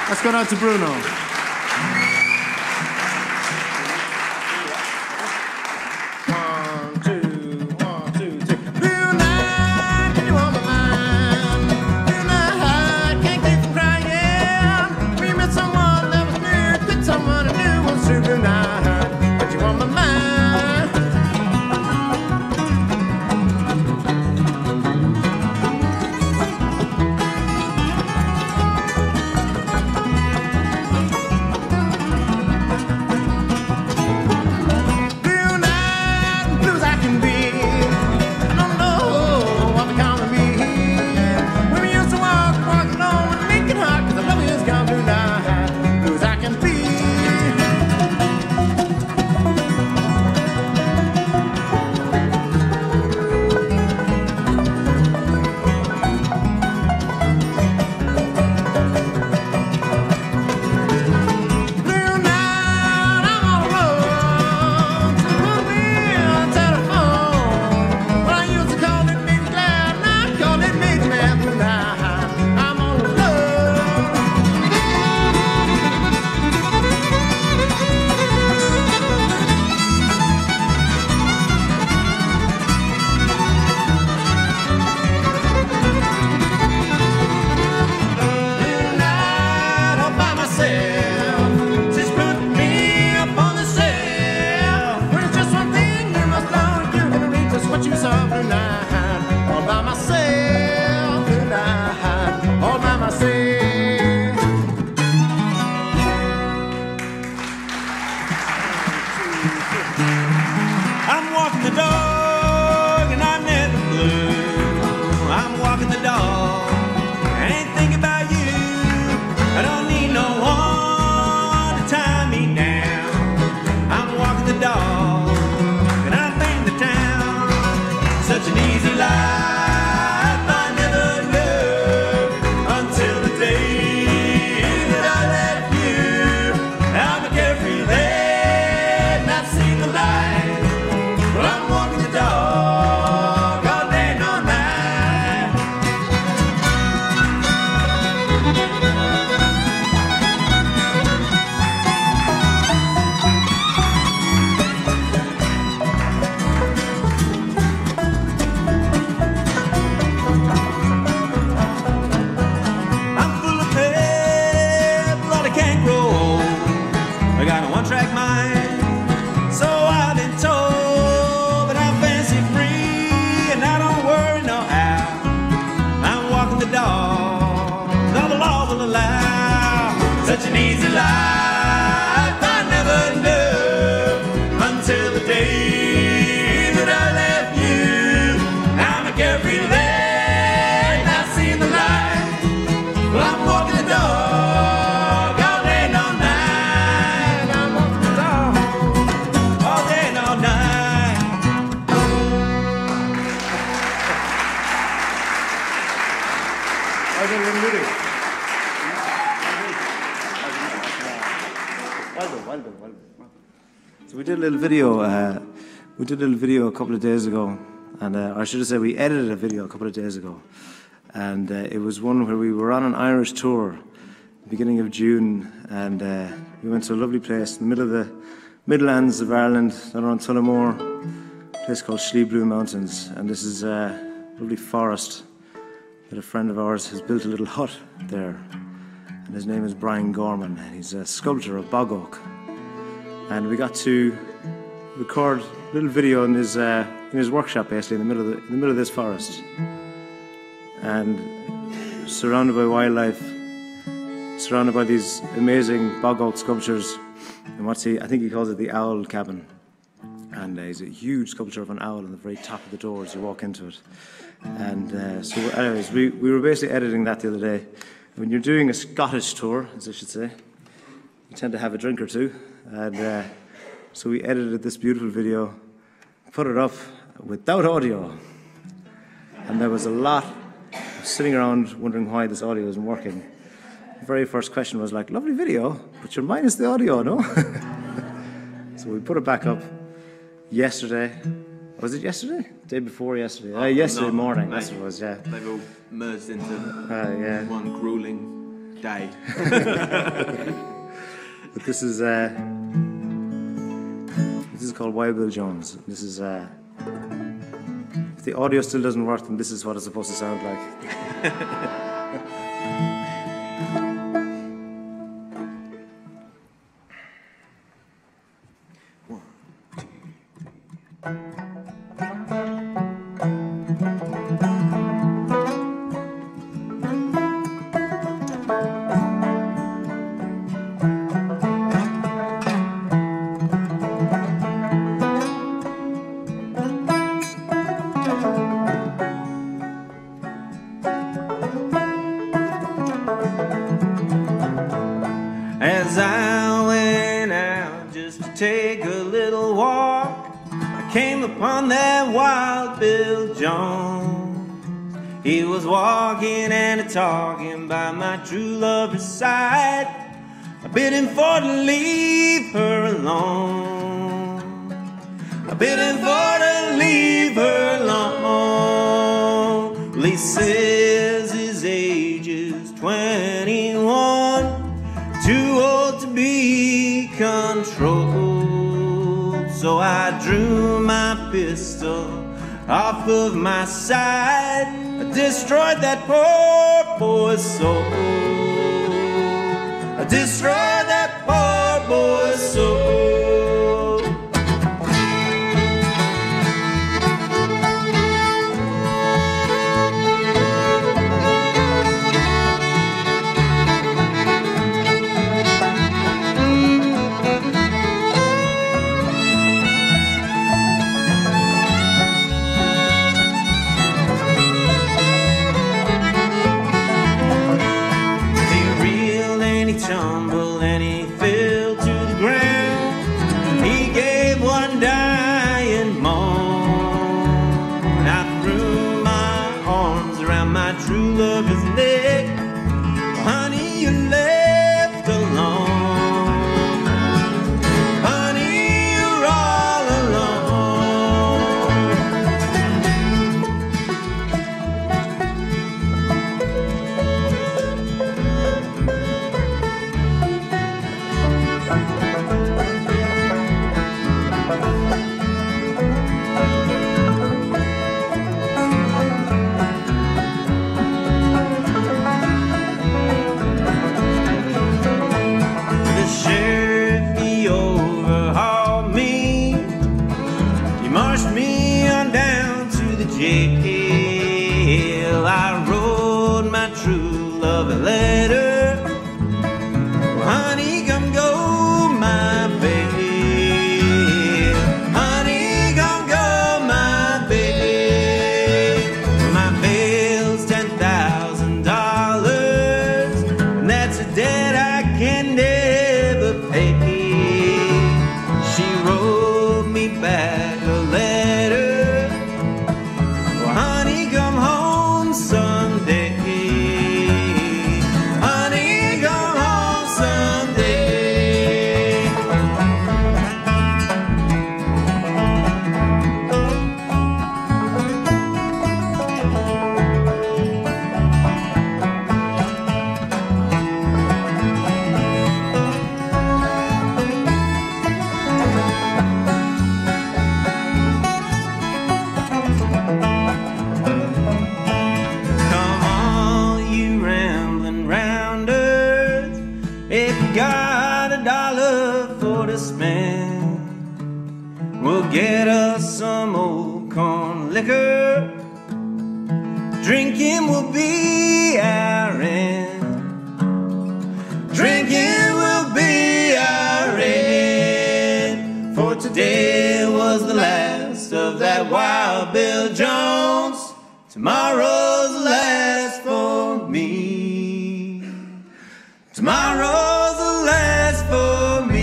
Let's go down to Bruno. One, two, three. Blue night, can you hold my mind? Blue night, can't keep from crying. We met someone that was new, quit someone who knew. such an easy life I never knew until the day that I left you. I'm a carefree lad, I've seen the light. Well, I'm walking the dog all day and all night. I'm walking the dog all day and all night. Well done. So we did a little video. A couple of days ago, and I should have said we edited a video a couple of days ago, and it was one where we were on an Irish tour, beginning of June, and we went to a lovely place in the middle of the Midlands of Ireland, down around Tullamore, a place called Slieve Blue Mountains, and this is a lovely forest that a friend of ours has built a little hut there, and his name is Brian Gorman, and he's a sculptor of bog oak, and we got to record a little video in his workshop, basically in the middle of this forest, and surrounded by wildlife, surrounded by these amazing bog oak sculptures. And I think he calls it the owl cabin, and he's a huge sculpture of an owl on the very top of the door as you walk into it. And so anyways, we were basically editing that the other day. When you're doing a Scottish tour, as I should say, you tend to have a drink or two, and so we edited this beautiful video, put it up without audio, and there was a lot of sitting around wondering why this audio isn't working. The very first question was like, lovely video, but you're minus the audio, no? So we put it back up yesterday. Was it yesterday? Day before yesterday? Yesterday morning, that's what it was, yeah. They've all merged into one grueling day. But this is called Wild Bill Jones. This is if the audio still doesn't work, then this is what it's supposed to sound like. As I went out just to take a little walk, I came upon that Wild Bill Jones. He was walking and talking by my true lover's side. I bid him for to leave her alone. I bid him for to leave her alone. Well, he says his age is 21. Too old to be controlled. So I drew my pistol off of my side. I destroyed that poor boy's soul. I destroyed that poor boy's soul. Tumbled and he fell to the ground. He gave one dying moan. I threw my arms around my true lover's neck. Honey, you left alone. Honey, you're all get us some old corn liquor. Drinking will be our end. Drinking will be our end. For today was the last of that Wild Bill Jones. Tomorrow's the last for me. Tomorrow's the last for me.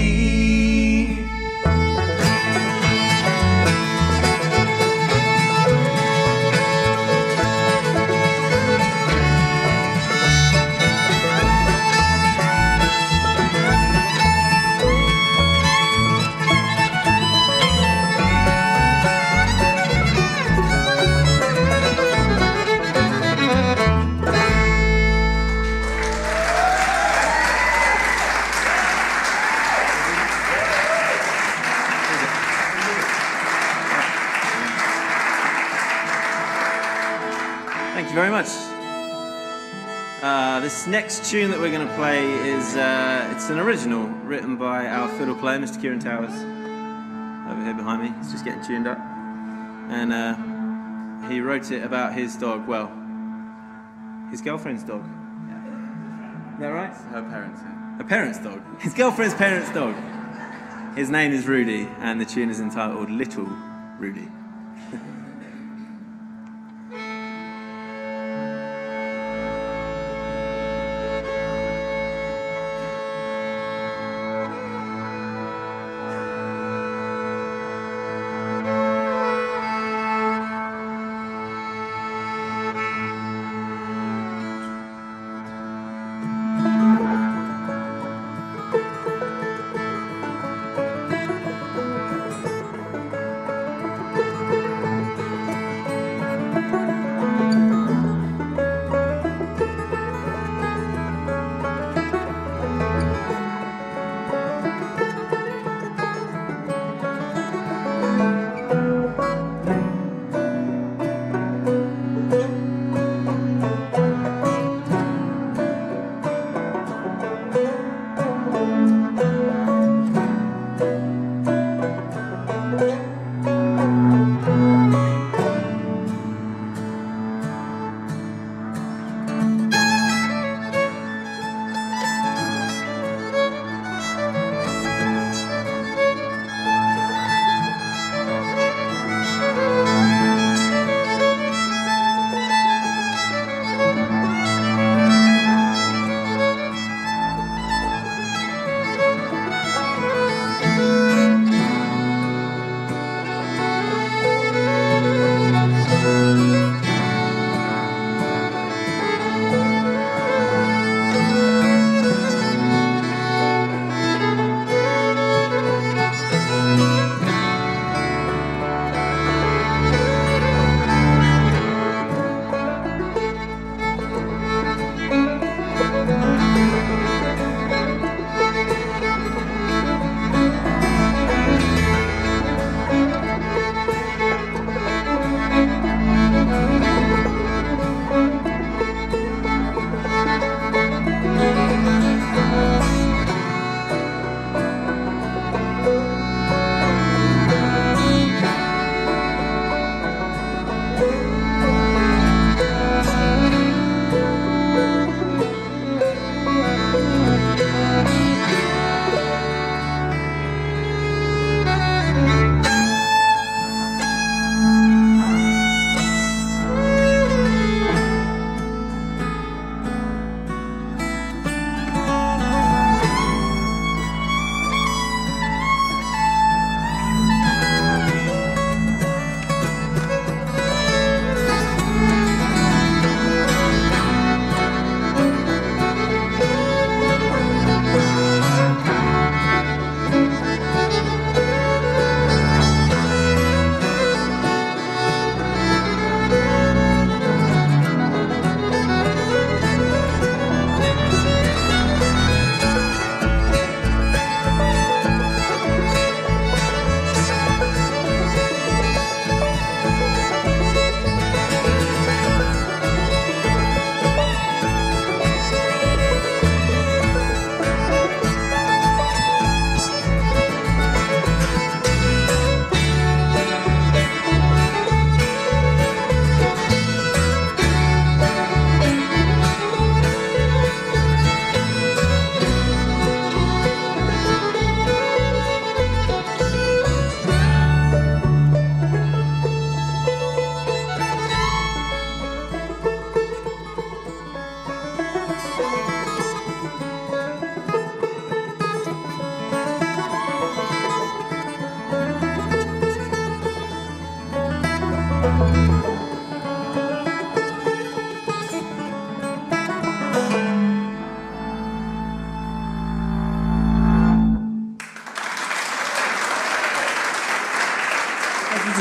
Very much. This next tune that we're going to play is it's an original written by our fiddle player, Mr. Kieran Towers, over here behind me. He's just getting tuned up, and he wrote it about his dog. Well, his girlfriend's dog. Is that right? Her parents. Yeah. Her parents' dog. His girlfriend's parents' dog. His name is Rudy, and the tune is entitled Little Rudy.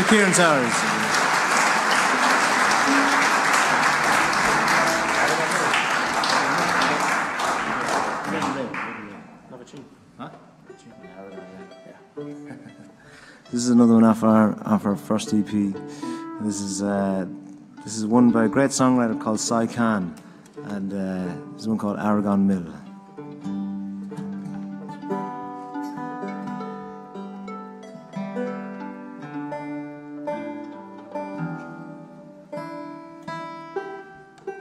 Kieran Towers. This is another one off our first EP. This is one by a great songwriter called Sai Khan, and this is one called Aragon Mill.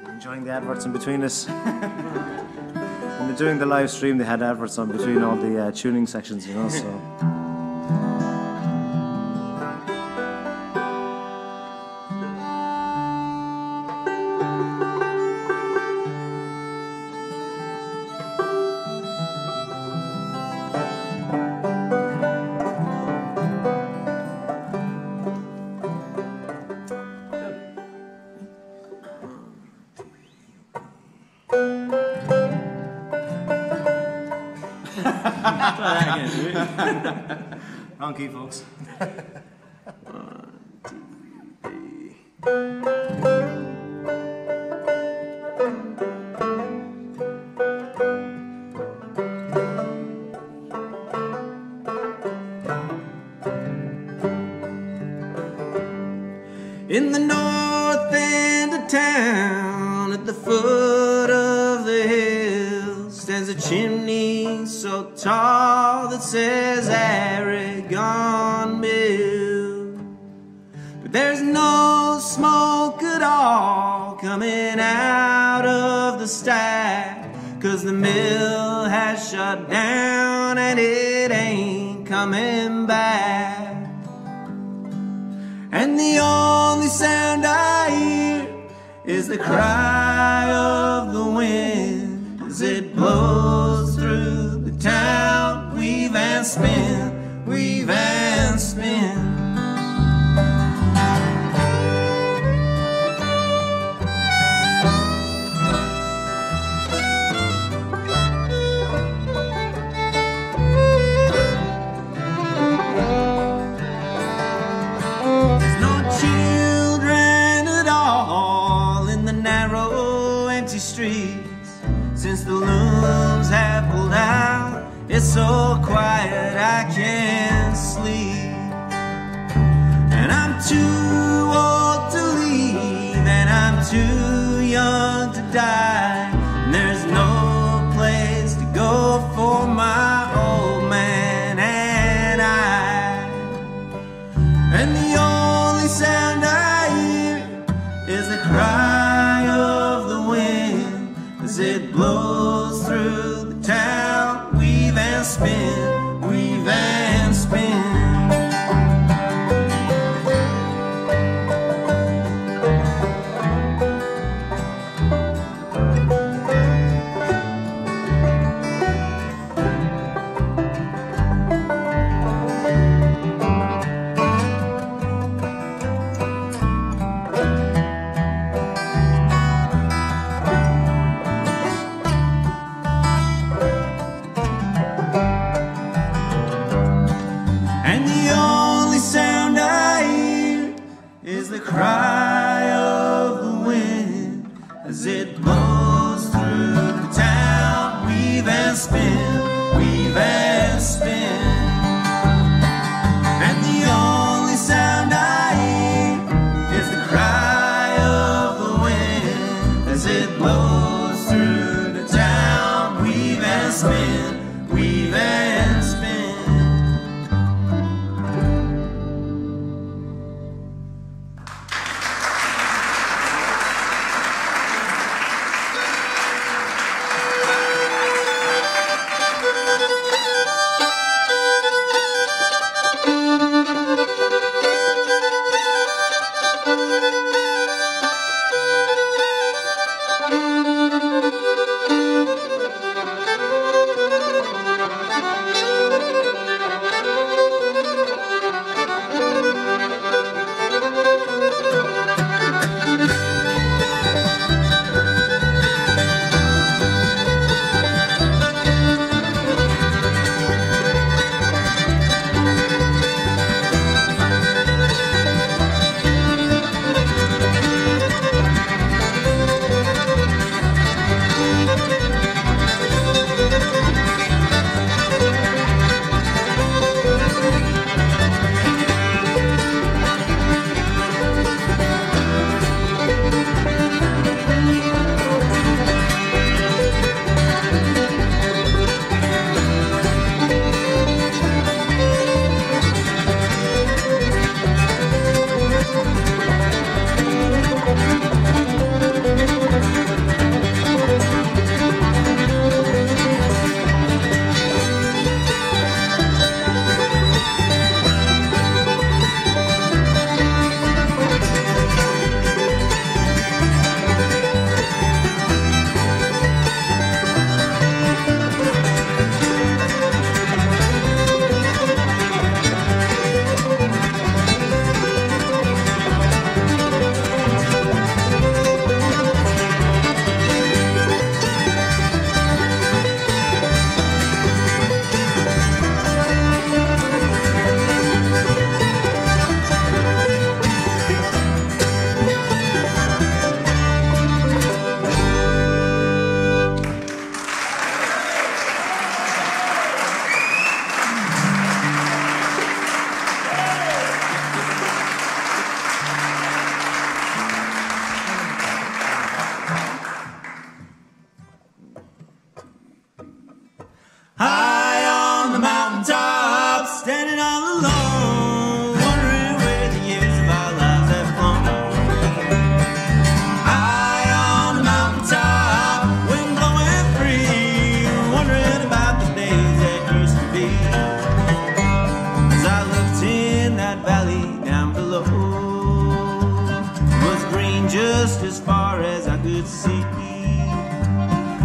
Enjoying the adverts in between us. When they're doing the live stream, they had adverts on between all the tuning sections, you know. So. Wrong key, folks. 1, 2, 3. In the north end of town, at the foot of the hill, stands a chimney so tall that says Aragon Mill. But there's no smoke at all coming out of the stack, 'cause the mill has shut down and it ain't coming back. And the only sound I hear is the cry of the wind as it blows through the town. Weave and spin, weave and spin. There's no children at all in the narrow, empty streets. Since the looms have pulled out, it's so quiet I can't sleep. And I'm too old to leave, and I'm too young to die. And there's no place to go for my old man and I. And the only sound I hear is the cry of the wind as it blows through the town. Weave and spin, weave and spin. And the only sound I hear is the cry of the wind as it blows through the town. Weave and spin, weave and spin. And the only sound I hear is the cry of the wind as it blows through the town. Weave and spin, weave and spin. could see.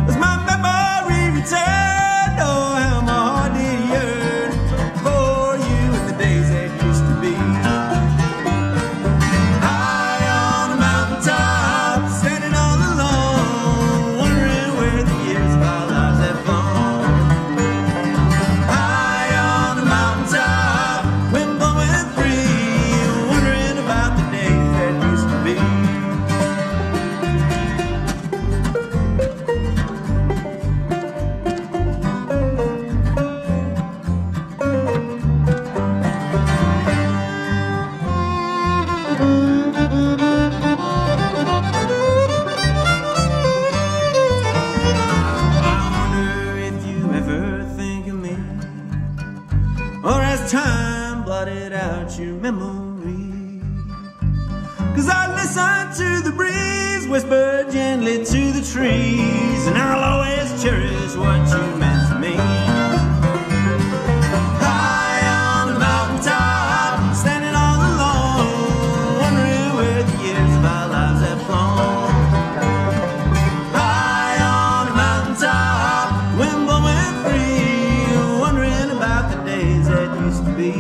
As my memory returned, oh, how my heart did yearn for you in the days that used to be. High on a mountaintop, standing all alone, wondering where the years of our lives have flown. High on a mountaintop, wind blowing free, wondering about the days that used to be. Or has time blotted out your memory? 'Cause I listen to the breeze whisper gently to the trees, and I'll always cherish what you meant to me. High on the mountaintop, standing all alone, wondering where the years of our lives have flown. High on the mountaintop, wind blowing free, wondering about the days that used to be.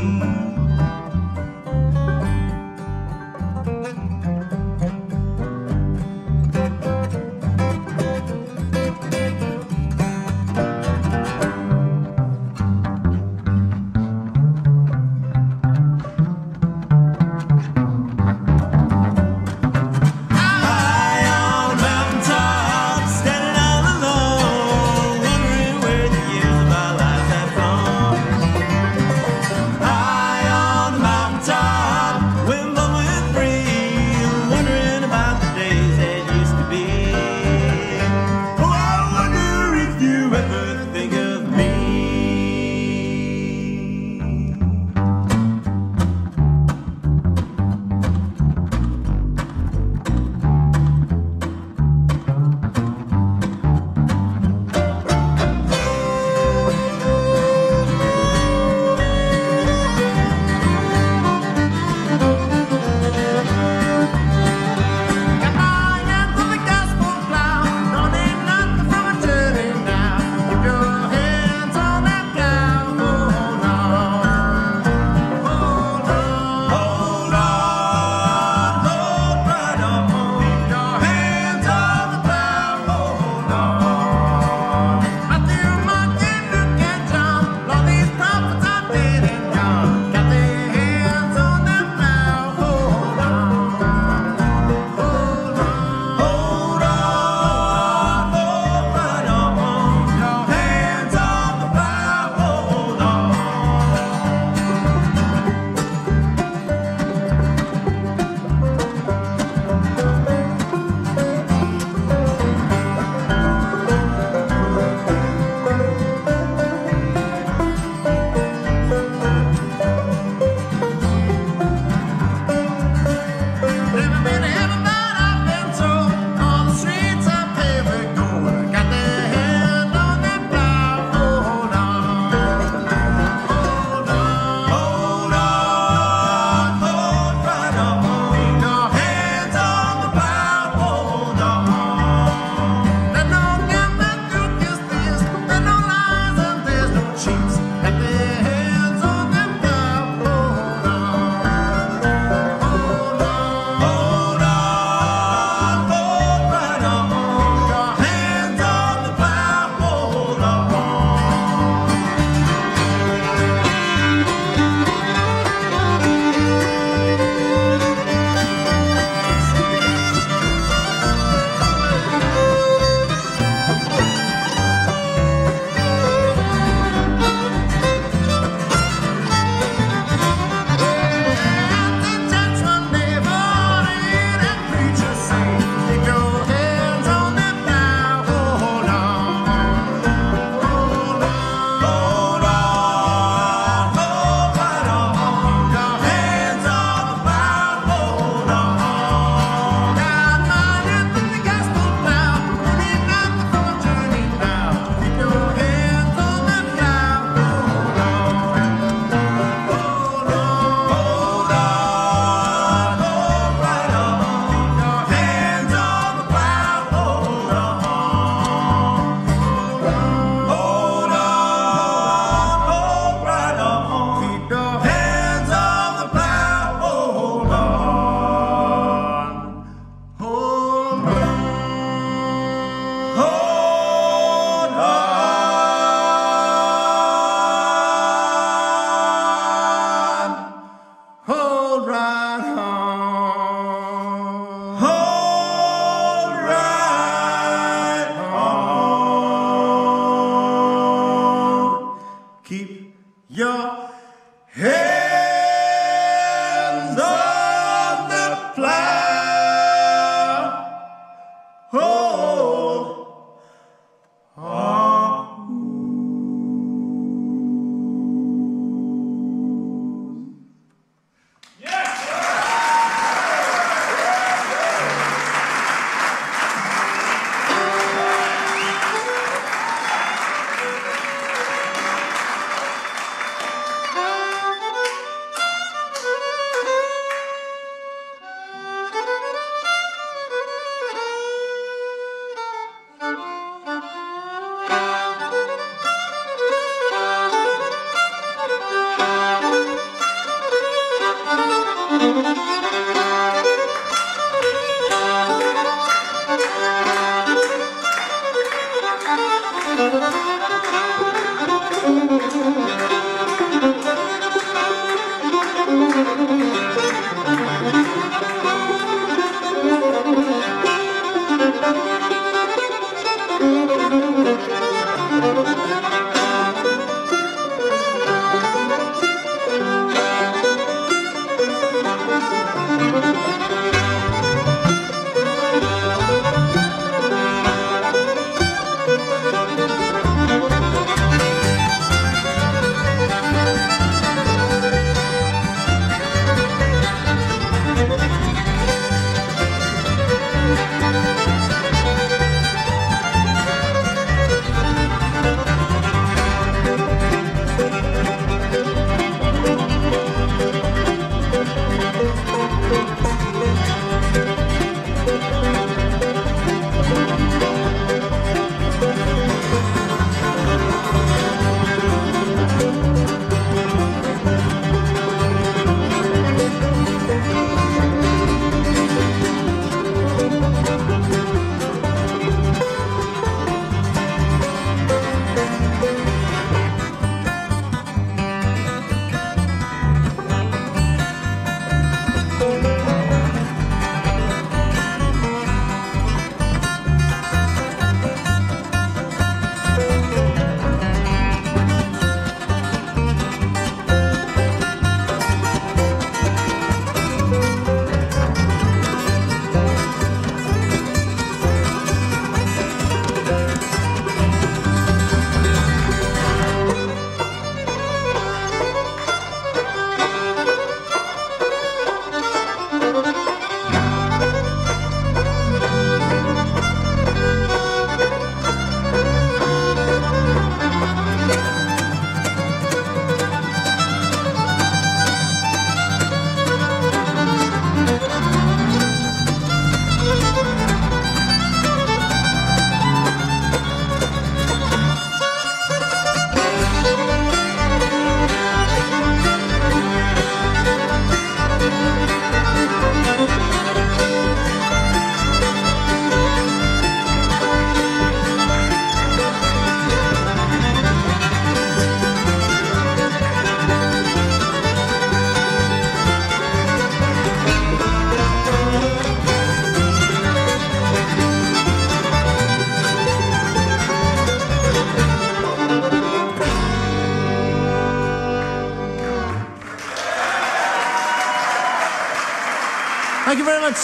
Thank you very much.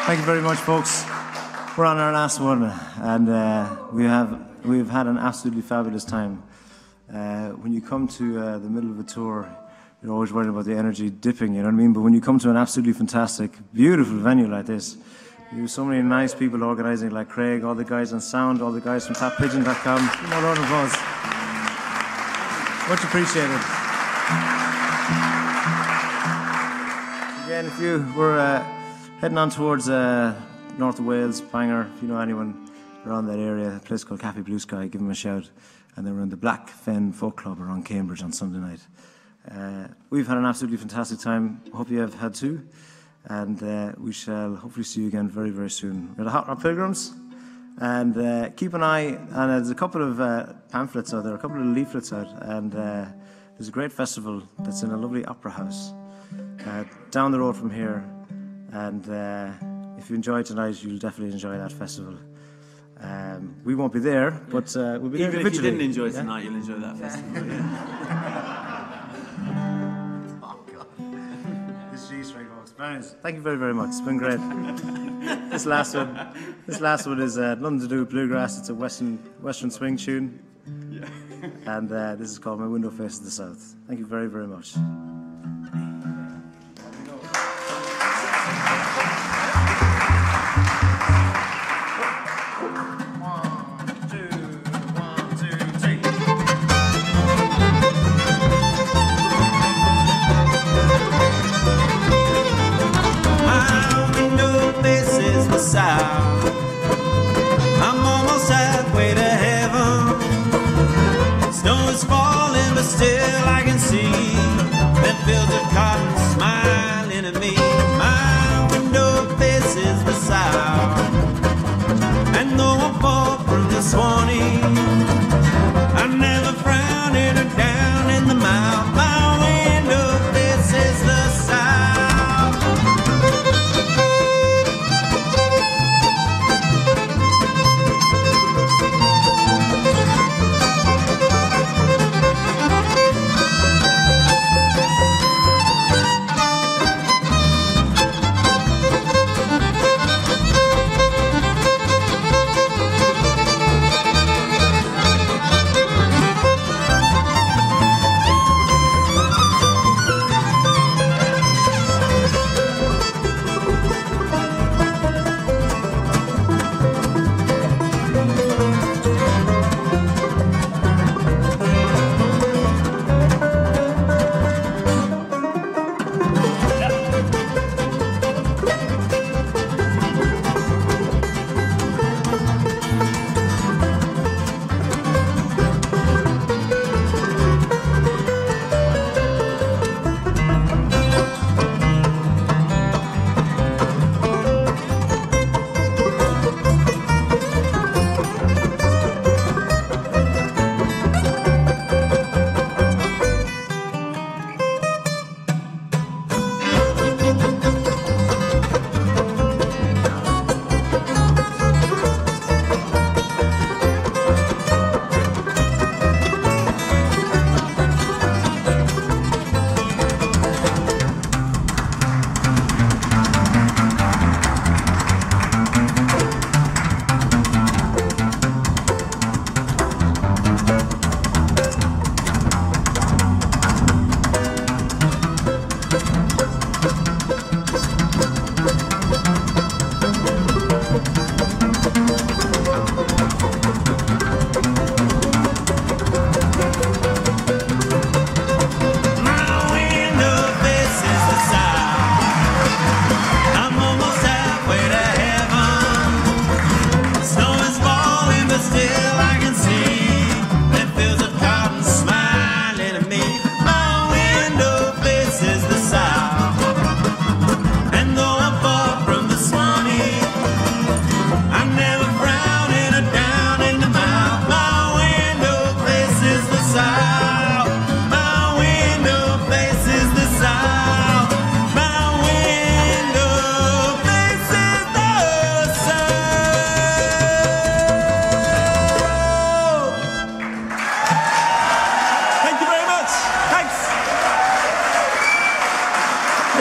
Thank you very much, folks. We're on our last one, and we've had an absolutely fabulous time. When you come to the middle of a tour, you're always worried about the energy dipping, you know what I mean? But when you come to an absolutely fantastic, beautiful venue like this, you have so many nice people organising, like Craig, all the guys on sound, all the guys from FatPigeon.com. Give them a round of applause. Much appreciated. Again, if you were heading on towards north of Wales, Bangor, if you know anyone around that area, a place called Cafe Blue Sky, give them a shout. And then we're in the Black Fen Folk Club around Cambridge on Sunday night. We've had an absolutely fantastic time. Hope you have had too. And we shall hopefully see you again very, very soon. We're the Rock Pilgrims. And keep an eye, and there's a couple of pamphlets out there, a couple of leaflets out. And there's a great festival that's in a lovely opera house down the road from here. And if you enjoy tonight, you'll definitely enjoy that festival. We won't be there, but we'll be there. Even if you didn't enjoy tonight, you'll enjoy that festival. Thank you very, very much. It's been great. This last one is nothing to do with bluegrass. It's a western swing tune, and this is called "My Window Faces the South." Thank you very, very much. I'm almost halfway to heaven. Snow is falling, but still I can see the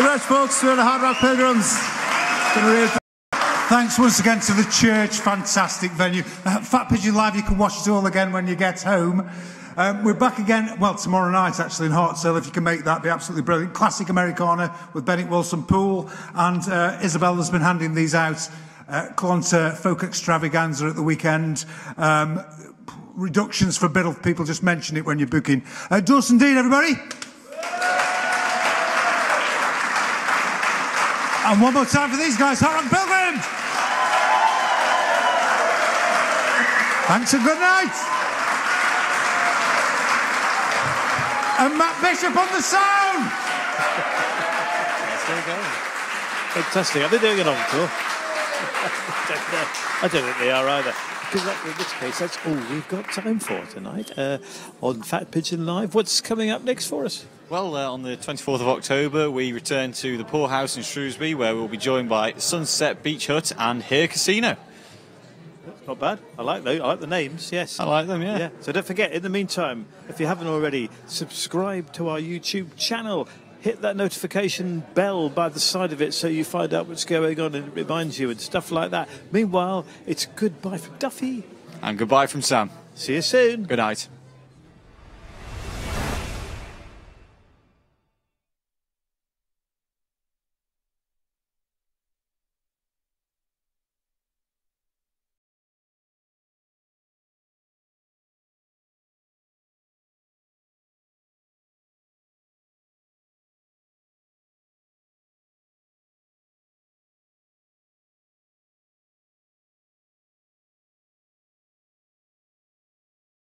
Congrats, folks. We're the Hard Rock Pilgrims. Thanks once again to the church. Fantastic venue. Fat Pigeon Live, you can watch it all again when you get home. We're back again, well, tomorrow night actually in Hartsdale, if you can make that, be absolutely brilliant. Classic Americana with Bennett Wilson Poole, and Isabella's been handing these out. Clonta Folk Extravaganza at the weekend. Reductions for Biddulph, people just mention it when you're booking. Dawson Dean, everybody. And one more time for these guys, Rock Pilgrims. Thanks and good night. And Matt Bishop on the sound. There you go. Fantastic. Are they doing it on tour? I don't think they are either. Because in this case, that's all we've got time for tonight on Fat Pigeon Live. What's coming up next for us? Well, on the 24th of October, we return to the Poorhouse in Shrewsbury, where we'll be joined by Sunset Beach Hut and Here Casino. That's not bad. I like those. I like the names, yes. I like them, yeah. So don't forget, in the meantime, if you haven't already, subscribe to our YouTube channel. Hit that notification bell by the side of it so you find out what's going on and it reminds you and stuff like that. Meanwhile, it's goodbye from Duffy. And goodbye from Sam. See you soon. Good night.